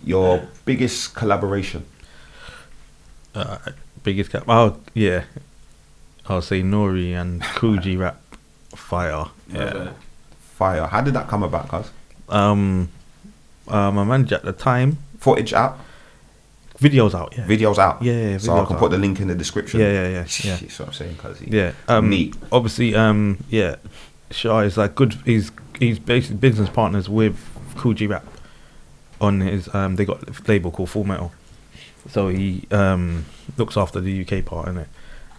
Your biggest collaboration. I'll say Nore and Kool rap fire. Yeah. Fire. How did that come about, cuz? My manager at the time. Footage out. Videos out, yeah. Videos out. Yeah. So I can put the link in the description. Yeah. That's what I'm saying, cuz neat. Obviously, Shah is like good. He's basically business partners with Kool Rap on his. They got a label called Full Metal, so he looks after the UK part in it.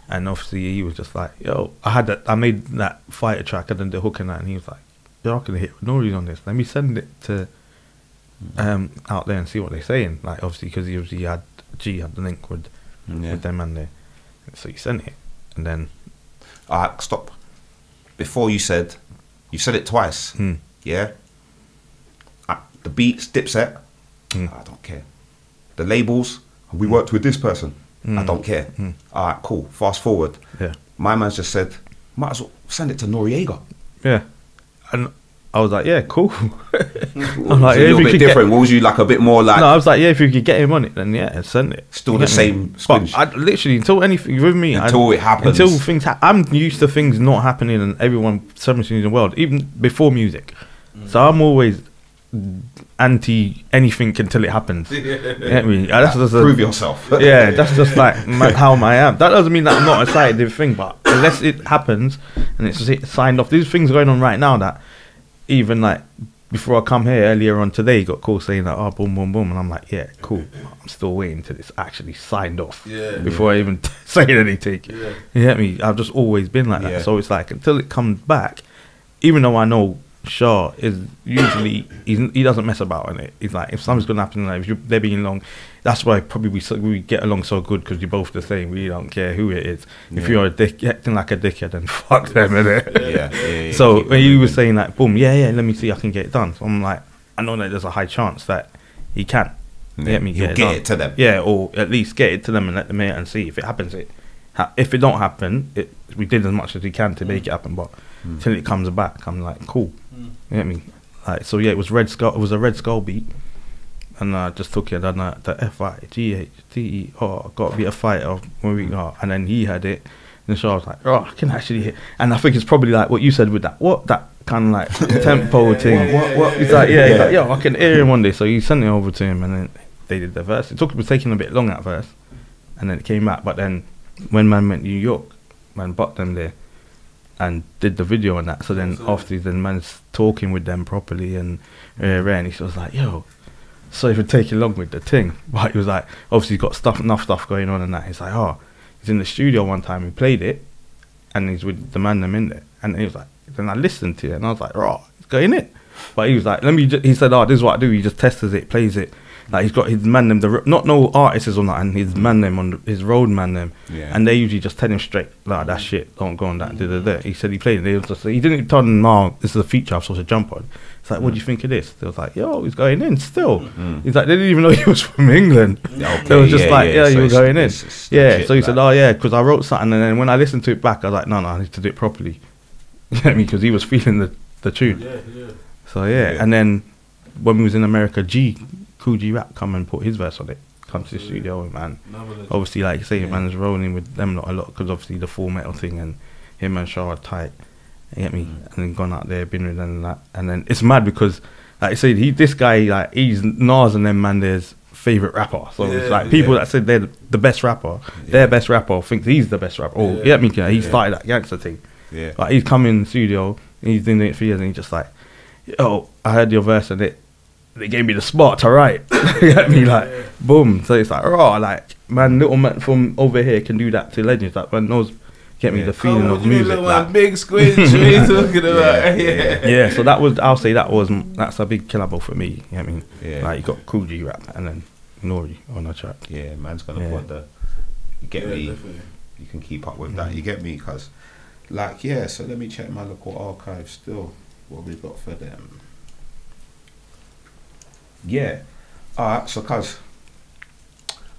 And obviously, he was just like, yo, I made that fighter track and then the hook and that, and he was like, yo, I can hit Nore's on this. Let me send it to out there and see what they're saying. Like obviously because he had the link with them and there, so he sent it, and then stop. Before you said it twice. Yeah. The beats, Dipset. I don't care. The labels. We worked with this person. I don't care. Alright, cool. Fast forward. Yeah. My man's just said, might as well send it to Noriega. Yeah. And I was like, yeah, cool. I'm like, a little bit different. What was you like? A bit more like? No, I was like, yeah, if you could get him on it, then yeah, send it. Still the same squinge. But I literally until anything with me, until it happens, until things I'm used to things not happening and everyone celebrating in the world, even before music. So I'm always anti anything until it happens. You get me? That's just prove yourself. Yeah, that's just like how I am. That doesn't mean that I'm not excited with thing, but unless it happens and it's signed off, there's things going on right now that even like before I come here earlier on today, got call saying that, oh, boom, boom, boom, and I'm like, yeah, cool. I'm still waiting till it's actually signed off before I even say anything. You get me? I've just always been like that. So it's like until it comes back, even though I know Shah is usually he doesn't mess about in it. He's like, if something's gonna happen, like if they're being long, that's why probably we get along so good because you're both the same. We don't care who it is. If you're acting like a dickhead, then fuck them, innit? So when you were saying like, boom, let me see, I can get it done. So I'm like, I know that there's a high chance that he can. Get me, get it to them. Yeah, or at least get it to them and let them hear it and see if it happens. If it don't happen, we did as much as we can to make it happen, but till it comes back, I'm like, cool. You get me? Like, so yeah, it was Red Skull. It was a Red Skull beat, and I just took it and the FIGHTE. Oh, got to be a fighter when we got, and then he had it. And so I was like, oh, I can actually hit. And I think it's probably like what you said with that kind of like tempo thing. What? He's like, he's like, yo, I can hear him one day. So he sent it over to him, and then they did the verse. It was taking a bit long at first, and then it came back. But then when man went to New York, man bought them there and did the video and that. So then after then man's talking with them properly and he was like, yo, so if it taking long with the thing, but he was like, obviously he's got enough stuff going on and that. He's like, oh, he's in the studio one time, he played it and he's with the man them in there, and he was like, then I listened to it and I was like, oh, he's got in it. But he was like, he said, oh, this is what I do. He just tests it, plays it. Like he's got his man them, not no artists on that, and his man them on his road man them, and they usually just tell him straight, like that shit, don't go on that. He said he played it. They was just, he didn't tell them, no, this is a feature I'm supposed to jump on. It's like, what do you think of this? They was like, yo, he's going in still. He's like, they didn't even know he was from England. They were just like, so you were going in. So he said, oh yeah, because I wrote something, and then when I listened to it back, I was like, no, I need to do it properly. You know what I mean? Because he was feeling the tune. So and then when we was in America, Kool Rap come and put his verse on it. Come to the studio, and man, obviously, like you say, man's rolling with them not a lot because obviously the Full Metal thing and him and Shah are tight. You get me? And then gone out there, been with them and that. And then it's mad because, like I said, this guy, like he's Nas and them man, there's favorite rapper. So it's like people that said they're the best rapper, their best rapper thinks he's the best rapper. Oh, you get me? He started that gangster thing. Like he's come in the studio, and he's doing it for years, and he's just like, yo, I heard your verse and they gave me the spot to write. You get me? Like, boom. So it's like, oh, like, man, little man from over here can do that to legends. Like, man knows, get me the feeling of music. Like, big squinch, what are you talking about? So I'll say that's a big collabo for me. You know what I mean? Like, you got Kool Rap and then Nore on the track. Yeah, man's gonna put you get me? Definitely. You can keep up with that. You get me? Because, like, so let me check my local archive still. What we got for them? Alright, so cuz,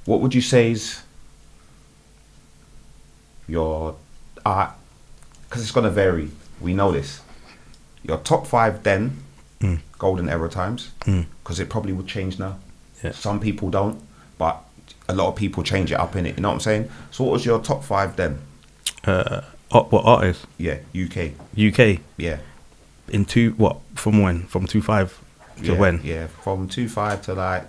what would you say is your because it's gonna vary, we know this, your top 5 then golden era times, because it probably would change now. Some people don't, but a lot of people change it up in it, you know what I'm saying? So what was your top 5 then? What artists? UK. In from when? From 25? To when? Yeah, from 2.5 to like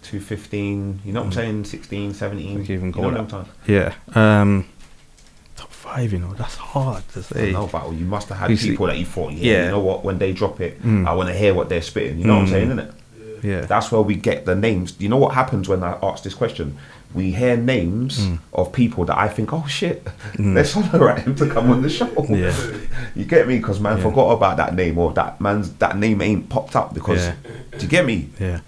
2.15. You know what I'm saying? 16, 17. Even you know them times. Yeah. Top 5, you know, that's hard to say. No, but you must have had people that you thought, you know what, when they drop it, I want to hear what they're spitting. You know what I'm saying, innit? Yeah. That's where we get the names. You know what happens when I ask this question? We hear names of people that I think, oh shit, let's holler at him to come on the show. Yeah. You get me? Because man forgot about that name, or that name ain't popped up because, do you get me? Yeah.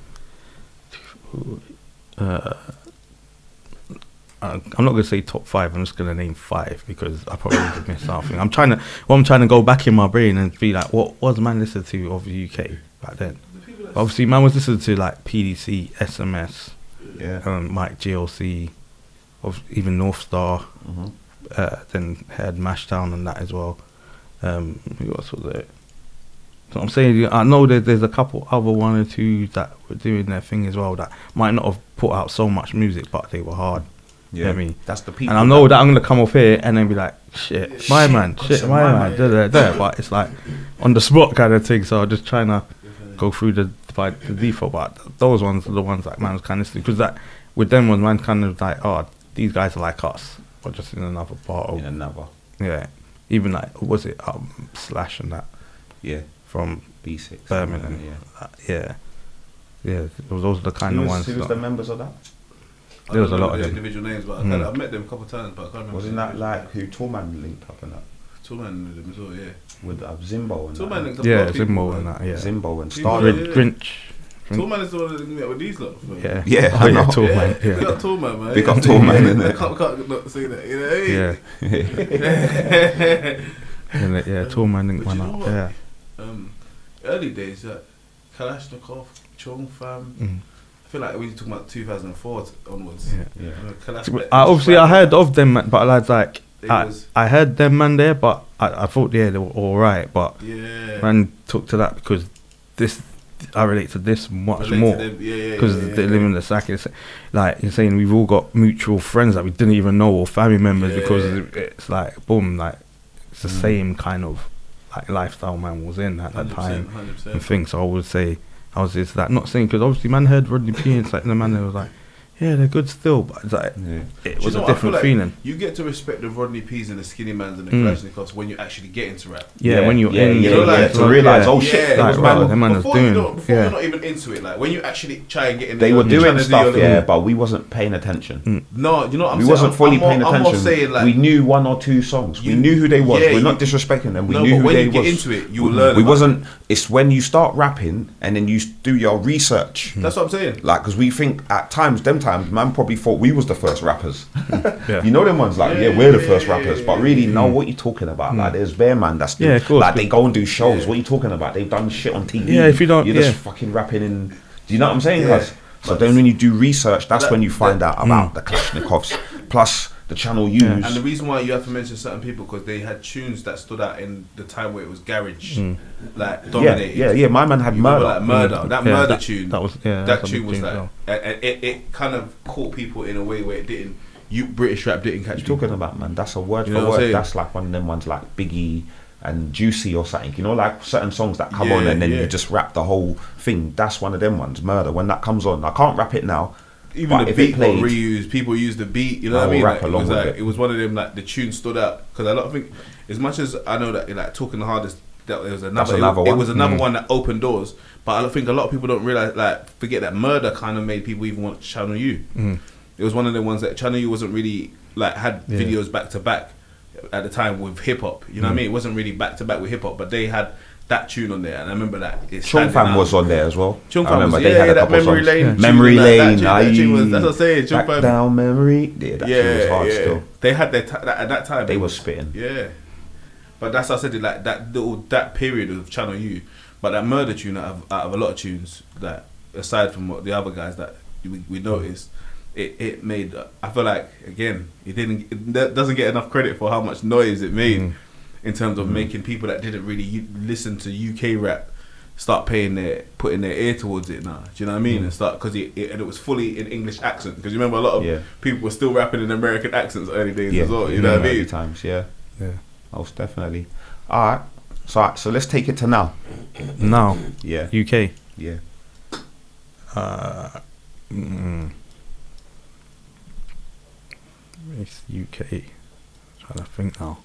I'm not gonna say top 5. I'm just gonna name 5 because I probably would miss something. I'm trying to go back in my brain and be like, what was man listening to of the UK back then? Obviously, man was listening to like PDC, SMS, Mike GLC, even North Star. Then had Mashtown and that as well. Who else was there? So I'm saying, I know that there's a couple other 1 or 2 that were doing their thing as well that might not have put out so much music, but they were hard. Yeah, you know what I mean, that's the people. And I know that I'm gonna come off here and then be like, shit, my man, but it's like on the spot kind of thing. So I'm just trying to go through the default. But those ones are the ones that man was kind of, because that with them was man kind of like, oh, these guys are like us, but just in another part of yeah. Even like, was it Slash and that? Yeah, from B6 Birmingham. Yeah. Those are the kind of ones. Who was the members of that? There was a lot of them. Individual names, but I've met them a couple of times, but I can't remember. Wasn't that like who Toolman linked up and that? Toolman with them as well, yeah. With Zimbo and Toolman linked up Zimbo and that, yeah. Zimbo and Starlight. Grinch. Toolman is the one that linked me up with these lot. Yeah, I know. Toolman. Big up Toolman, man. Big up Toolman, innit? I can't not say that, you know? Yeah, Toolman linked one up, yeah. Early days, Kalashnikov, Chong Fam. I feel like we're talking about 2004 onwards. Obviously, I heard of them, but I was like, I heard them man there, but I thought they were all right. But man took to that because I relate to this much more because they live in the sack. It's like you're saying, we've all got mutual friends that we didn't even know or family members because it's like boom, like it's the same kind of like lifestyle man was in at that time 100%. And things. So I would say. I was just that, not saying, because obviously man heard Rodney P and it's like the man there was like, yeah, they're good still, but it's like it was a different feeling. You get to respect the Rodney P's and the Skinny Mans and the Kalashnikovs when you actually get into rap. When you're in, to realise, oh shit, like, the man was doing. Before you're not even into it, like when you actually try and get in, they were doing stuff, but we wasn't paying attention. No, you know what I'm saying? We wasn't fully paying attention. I'm more saying, like, we knew 1 or 2 songs. We knew who they was. We're not disrespecting them. We knew who they was. When you get into it, you will learn. We wasn't. It's when you start rapping and then you do your research. That's what I'm saying. Like, because we think at times, man probably thought we was the first rappers. You know them ones like, we're the first rappers, but really, no, what you talking about? Like, there's Bear Man that's doing, like, they go and do shows. What you talking about? They've done shit on TV. Yeah, if you don't, you're just fucking rapping in. Do you know what I'm saying, guys? So then when you do research, that's when you find out about the Kalashnikovs, plus the channel U's. And the reason why you have to mention certain people, because they had tunes that stood out in the time where it was garage, like dominated. Yeah. My man had Murder. Like Murder. That Murder tune. That tune was like, it kind of caught people in a way where it didn't. British rap didn't catch. You're talking about, man. That's a word for word. That's like one of them ones like Biggie and Juicy or something. You know, like certain songs that come on and then you just rap the whole thing. That's one of them ones. Murder. When that comes on, I can't rap it now. Even the beat got reused, people use the beat, you know what I mean? Like, it was one of them, like, the tune stood out. Because I don't think, as much as I know that, like, Talking the Hardest, that there was another one. It was another one that opened doors. But I think a lot of people don't realise, like, forget that Murder kind of made people even want Channel U. It was one of the ones that Channel U wasn't really, like, had videos back to back at the time with hip hop. You know what I mean? It wasn't really back to back with hip hop, but they had that tune on there, and I remember that. Chung Fam was on there as well. Chung Fam was, they had a couple Memory Lane. Yeah. Memory Lane. That tune was, that's what I'm saying. Chung Fam. Down Memory. Yeah, that tune was hard still. They had their at that time. They were spitting. Yeah, but that's what I said. Like that period of Channel U, but that Murder tune out of a lot of tunes that, aside from what the other guys that we noticed, it made. I feel like again, it doesn't get enough credit for how much noise it made. In terms of making people that didn't really listen to UK rap start putting their ear towards it now. Do you know what I mean? And start, because it was fully in English accent. Because you remember a lot of people were still rapping in American accents early days as well. You know what I mean? Times, yeah, most definitely. All right, So let's take it to now. Now. Yeah. UK. Yeah. It's UK. Trying to think now.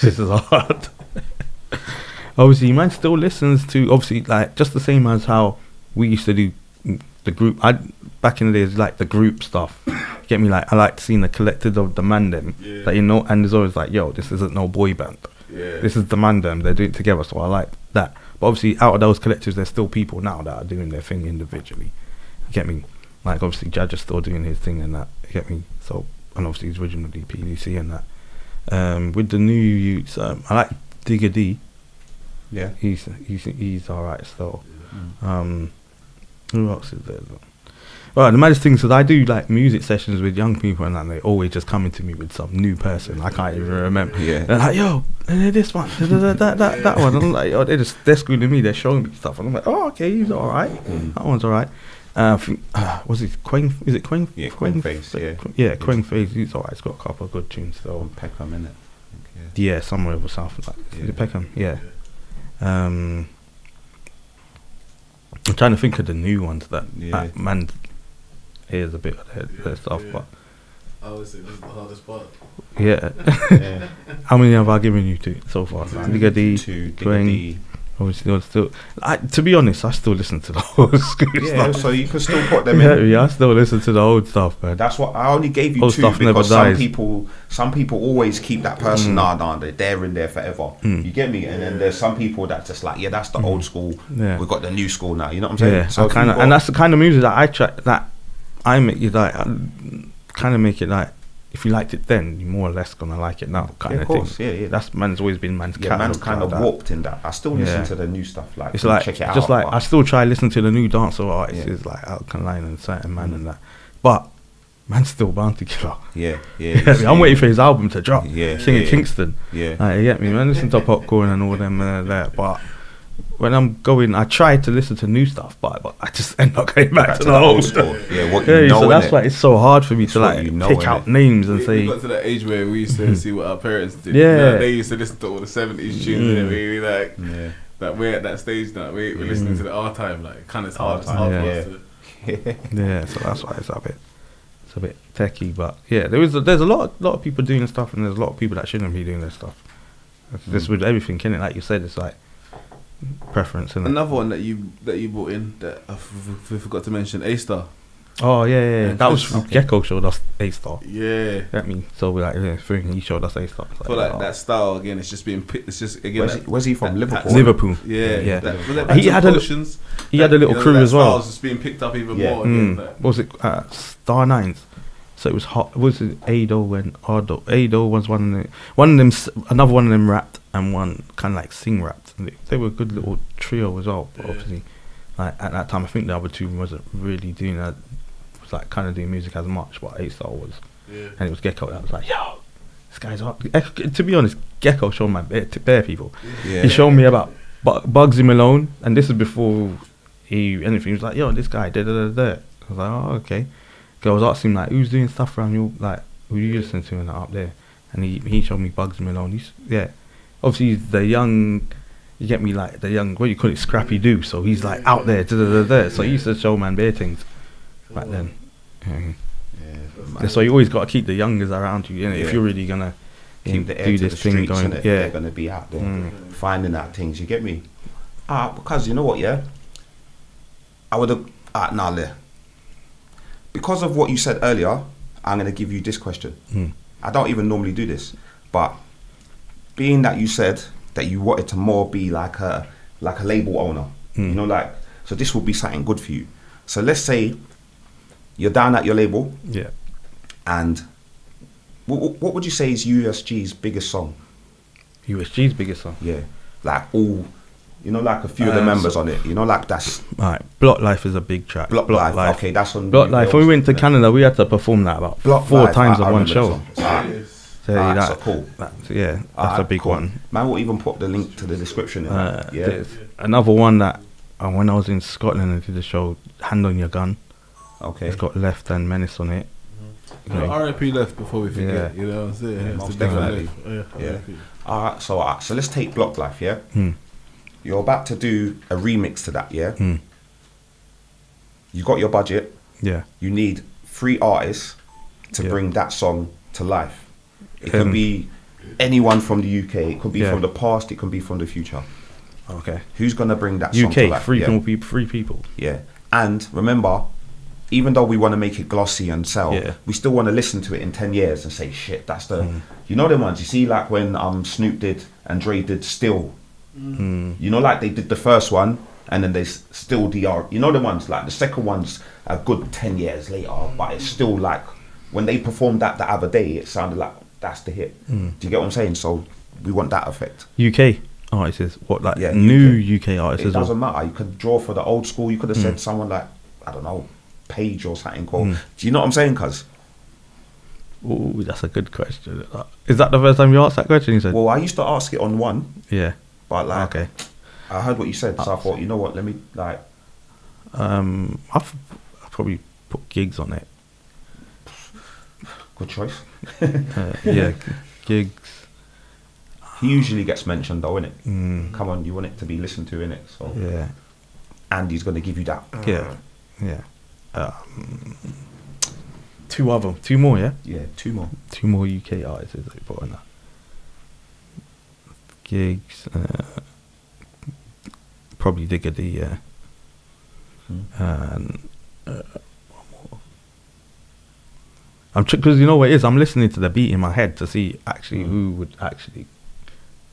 This is hard. Obviously, man still listens to, obviously, like, just the same as how we used to do the group. Back in the days, like the group stuff. Get me? Like, I like seeing the collective of the man them. Yeah. That, you know, and there's always like, yo, this isn't no boy band. Yeah. This is the man them. They do it together, so I like that. But obviously, out of those collectives, there's still people now that are doing their thing individually. You get me? Like, obviously, Judge is still doing his thing and that. You get me? So, and obviously, he's originally PDC and that. With the new youths, I like Digger D. Yeah, he's alright still. Who else is there? Well, the maddest thing is I do like music sessions with young people and they always just coming to me with some new person I can't even remember. Yeah, they're like, yo, this one, that one. And I'm like, oh, they're screwing me. They're showing me stuff, and I'm like, oh, okay, he's alright. That one's alright. Was it Quang? Is it Quang? Yeah, Quang Face. Yeah, Quang Face. He's alright. It's got a couple of good tunes though. Peckham, innit? Yeah, somewhere over south. Like, is it Peckham? Yeah. I'm trying to think of the new ones that man hears a bit of their stuff, but this is the hardest part. Yeah. How many have I given you so far? Digger D, Twang. Obviously, still. To be honest, I still listen to the old school stuff. So you can still put them in. Yeah, I still listen to the old stuff, man. That's what I only gave you old two stuff because never some people always keep that person they're in there forever. You get me? And then there's some people that just like, that's the old school. Yeah. We've got the new school now. You know what I'm saying? Yeah. So and that's the kind of music that I try. That I make you like. Kind of make it like. If you liked it then, you're more or less gonna like it now, kind of thing. Yeah. That's man's always been man's man's kind of warped in that. I still listen to the new stuff, like it's like check it just out, like I still try listen to the new dancehall artists like Alkaline and Certain Man and that, but man's still Bounty Killer. Yeah. I'm waiting for his album to drop. Singing Kingston. Yeah, like, you get me, man. Listen to Popcorn and all them that, but. When I'm going, I try to listen to new stuff, but I just end up going back to the old stuff. So that's why it's so hard for me to like pick out names and say. We got to that age where we used to see what our parents did. Yeah, they used to listen to all the 70s tunes and really like. Yeah. That we're at that stage now. We're listening to our time. Like, kind of hard. It's hard for us to. Yeah, so that's why it's a bit techie, but yeah, there's a lot of people doing stuff, and there's a lot of people that shouldn't be doing this stuff. This with everything, innit? Like you said, it's like. Preference. Another one that you brought in that I forgot to mention, A-Star. Oh yeah. That was GEKO showed us A-Star. Yeah. That mean so we like he showed us A-Star. I feel like that style again. It's just being picked. It's just again. Where's he from? Liverpool. Liverpool. Yeah. He had a little crew as well. It's just being picked up even more. Again, what was it? Star Nines. So it was hot. Was it Ado and Ardo? Ado was one of them. Another one of them rapped, and one kind of like sing rapped. They were a good little trio as well. But obviously, like at that time, I think the other two wasn't really doing that. Was like kind of doing music as much, but A-Star was. Yeah. And it was GEKO that was like, yo, this guy's up. To be honest, GEKO showed my bare people. Yeah. He showed me about Bugsy Malone, and this is before anything. He was like, yo, this guy, da. I was like, oh, okay. I was asking him like, who's doing stuff around you? Like, who you listening to and up there? And he showed me Bugsy Malone. Obviously he's the young. You get me, like the young, what do you call it, Scrappy Doo. So he's like out there, So he used to show man bare things back then. So you always got to keep the youngers around you, innit? If you're really gonna keep the do this thing going, they're gonna be out there finding out things. You get me? Because you know what, I would have because of what you said earlier. I'm gonna give you this question. I don't even normally do this, but being that you said that you wanted to more be like a label owner, you know, like, so this would be something good for you. So let's say you're down at your label, and what would you say is USG's biggest song? USG's biggest song? Yeah, like all, you know, like a few of the members on it, you know, like that's. Alright, Block Life is a big track. Block Life, okay, that's on. Block Life, when we went to Canada, we had to perform that about 4 times on one show. So cool. That's a big one. Man will even put the link to the description. There's another one that when I was in Scotland, I did the show Hand on Your Gun. Okay. It's got Left and Menace on it. RIP left before we forget. You know what I'm saying? Most definitely. So let's take Block Life. Yeah. You're about to do a remix to that. Yeah. You got your budget. Yeah. You need 3 artists to bring that song to life. It can be anyone from the UK. It could be from the past. It can be from the future. Okay. Who's gonna bring that song to life? Three people. Yeah. And remember, even though we want to make it glossy and sell, we still want to listen to it in 10 years and say, shit, that's the... You know them ones? You see, like when Snoop did and Dre did Still. You know, like they did the first one and then they still DR. You know the ones? Like the second one's a good 10 years later, but it's still like... When they performed that the other day, it sounded like that's the hit. Do you get what I'm saying? So we want that effect. UK artists, new UK artists as well? It doesn't matter. You could draw for the old school. You could have said someone like, I don't know, Page or something called. Do you know what I'm saying, cuz? Oh, that's a good question. Is that the first time you asked that question? You said. Well, I used to ask it on one. Yeah. But like, I heard what you said, so I thought, you know what? Let me like. I've probably put Gigs on it. Good choice. Yeah, Gigs. He usually gets mentioned though, innit? Come on, you want it to be listened to, innit? So yeah. And he's gonna give you that. Yeah. 2 more, yeah? Yeah, 2 more. 2 more UK artists that you put on that. Gigs, probably Diggity, yeah. And one more. Because you know what it is, I'm listening to the beat in my head to see actually who would actually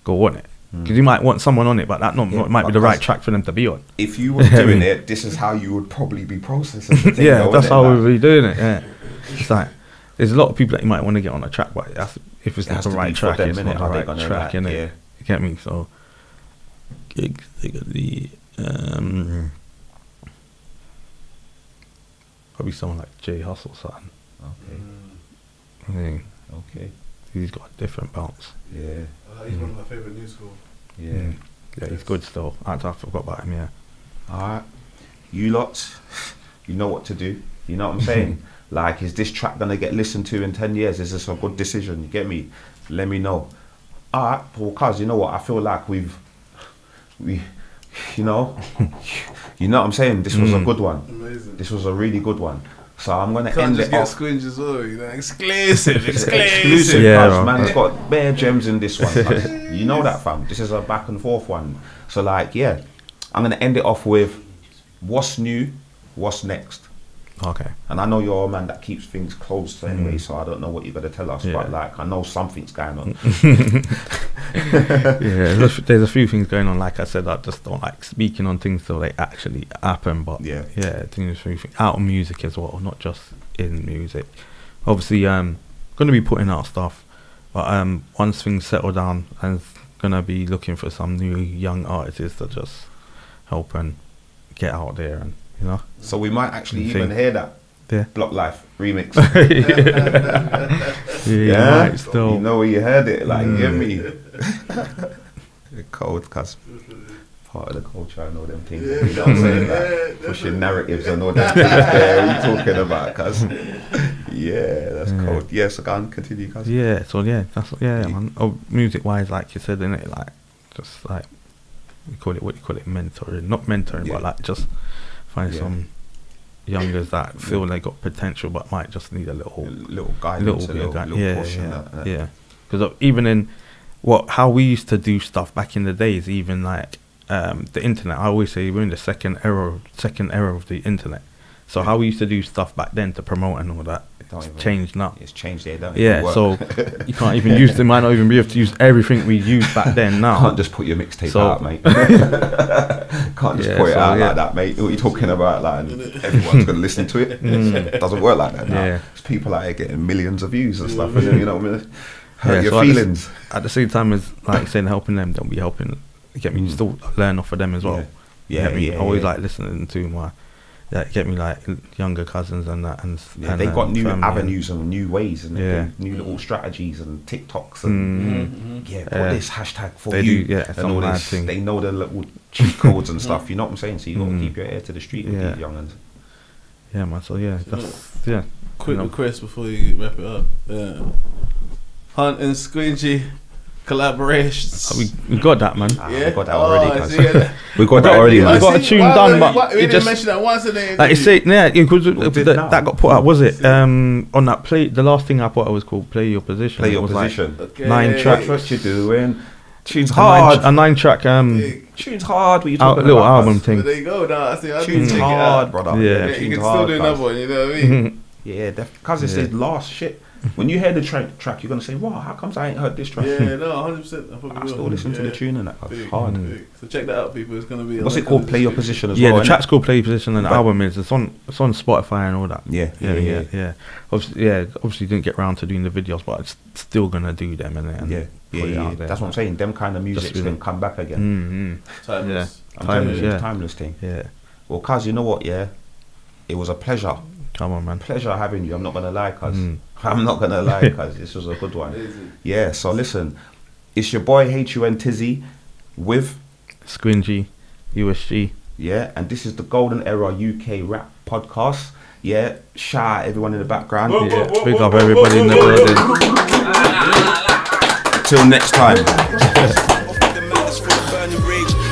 go on it. Because you might want someone on it, but that might be the right track for them to be on. If you were doing it, this is how you would probably be processing the thing. Yeah, that's how we'd be doing it. Yeah, it's like there's a lot of people that you might want to get on a track, but if it's not the right track, it's not the right track, innit? You get me? So, Gigs, the probably someone like J Hustle, something. Okay. Okay. He's got a different bounce. Yeah. He's one of my favourite new school. Yeah. Yeah, he's good still. I forgot about him, yeah. Alright. You lot, you know what to do. You know what I'm saying? Like, is this track gonna get listened to in 10 years? Is this a good decision? You get me? Let me know. Alright, well, cuz, you know what? I feel like we you know what I'm saying? This was a good one. Amazing. This was a really good one. So I'm gonna end it off. Squingy as well, you know, exclusive. Yeah, man. It's got bare gems in this one. You know that, fam. This is a back and forth one. So like, yeah, I'm gonna end it off with what's new, what's next. Okay. And I know you're a man that keeps things close anyway, so I don't know what you're gonna tell us, but like, I know something's going on. Yeah, there's a few things going on. Like I said, I just don't like speaking on things till they actually happen. But yeah, there's a few things out of music as well, not just in music. Obviously, gonna be putting out stuff, but once things settle down, I'm gonna be looking for some new young artists to just help and get out there, and you know. So we might actually even hear that. Yeah. Block Life remix. Yeah, still. You know where you heard it, like, you get me? Cold, cuz part of the culture and all them things. You know what I'm saying? Like, pushing narratives and all that. What are you talking about, cuz? Yeah, that's cold. Yeah, so go on, continue, cuz. Yeah, so that's man. Oh, music wise, like you said, innit? Like, just like, what do you call it, mentoring. Not mentoring, but like, just find some youngers that feel they got potential but might just need a little guidance, little push. Yeah. Because even in how we used to do stuff back in the days, even like the internet. I always say we're in the second era of the internet. So how we used to do stuff back then to promote and all that, it's changed now. It's changed there, don't it? Yeah, so you can't even use. They might not even be able to use everything we used back then. Now can't just put your mixtape out, mate. Can't just put it out like that, mate. What are you talking about? Like, and everyone's gonna listen to it. It doesn't work like that now. There's people out here getting millions of views and stuff, and you know, hurt your feelings. At the same time as like saying helping them, don't be helping. You get me? You still learn off of them as well. I always like listening to my. Get me like younger cousins and that, and they got new avenues and new ways and new little strategies and TikToks and put this hashtag for you and all this. They know the little cheat codes and stuff. You know what I'm saying? So you got to keep your ear to the street with these young'uns. Yeah, man. So yeah, that's Quick request before you wrap it up. Yeah. Hunt and Squingy collaborations. We got that, man. We got that already. We got that already. We got a tune done, but we didn't mention that once. Like you say, because that got put out. Was it on that play? The last thing I put out was called "Play Your Position." Play Your Position. Like 9 tracks. What you doing? Tune's hard. A 9-track tune's hard. What you talking little about? Album thing. There you go. Now I see. Tune's hard, brother. Yeah, you can still do another one. You know what I mean? Yeah, because it's his last shit. When you hear the track, you're gonna say, "Wow, how comes I ain't heard this track?" Yeah, no, 100%. I still listen to the tune and that. It's hard. So check that out, people. It's gonna be. What's it called? Play Your Position as well. Yeah, the track's called Play Your Position, and the album is it's on Spotify and all that. Yeah. Obviously didn't get round to doing the videos, but it's still gonna do them, and yeah. That's what I'm saying. Them kind of music can come back again. Timeless. Timeless thing. Yeah. Well, cuz you know what? Yeah, it was a pleasure. Come on, man. Pleasure having you. I'm not gonna lie, cuz. I'm not gonna lie, cuz this was a good one. Yeah. So listen, it's your boy HUN Tizzy with Squingy, USG. Yeah, and this is the Golden Era UK Rap Podcast. Yeah, shout out everyone in the background. Yeah, big up everybody in the building. Till next time.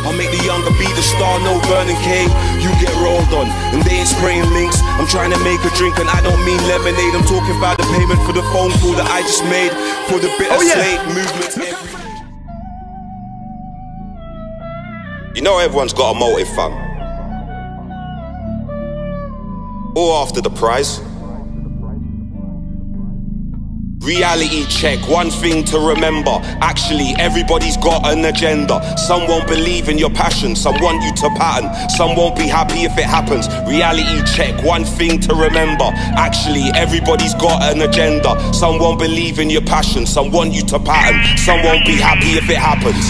I'll make the younger be the star, no Vernon K. You get rolled on, and they ain't spraying links. I'm trying to make a drink, and I don't mean lemonade. I'm talking about the payment for the phone call that I just made for the bitter slate movement. You know everyone's got a motive, fam. All after the prize. Reality check, one thing to remember. Actually, everybody's got an agenda. Some won't believe in your passion, some want you to pattern. Some won't be happy if it happens. Reality check, one thing to remember. Actually, everybody's got an agenda. Some won't believe in your passion, some want you to pattern. Some won't be happy if it happens.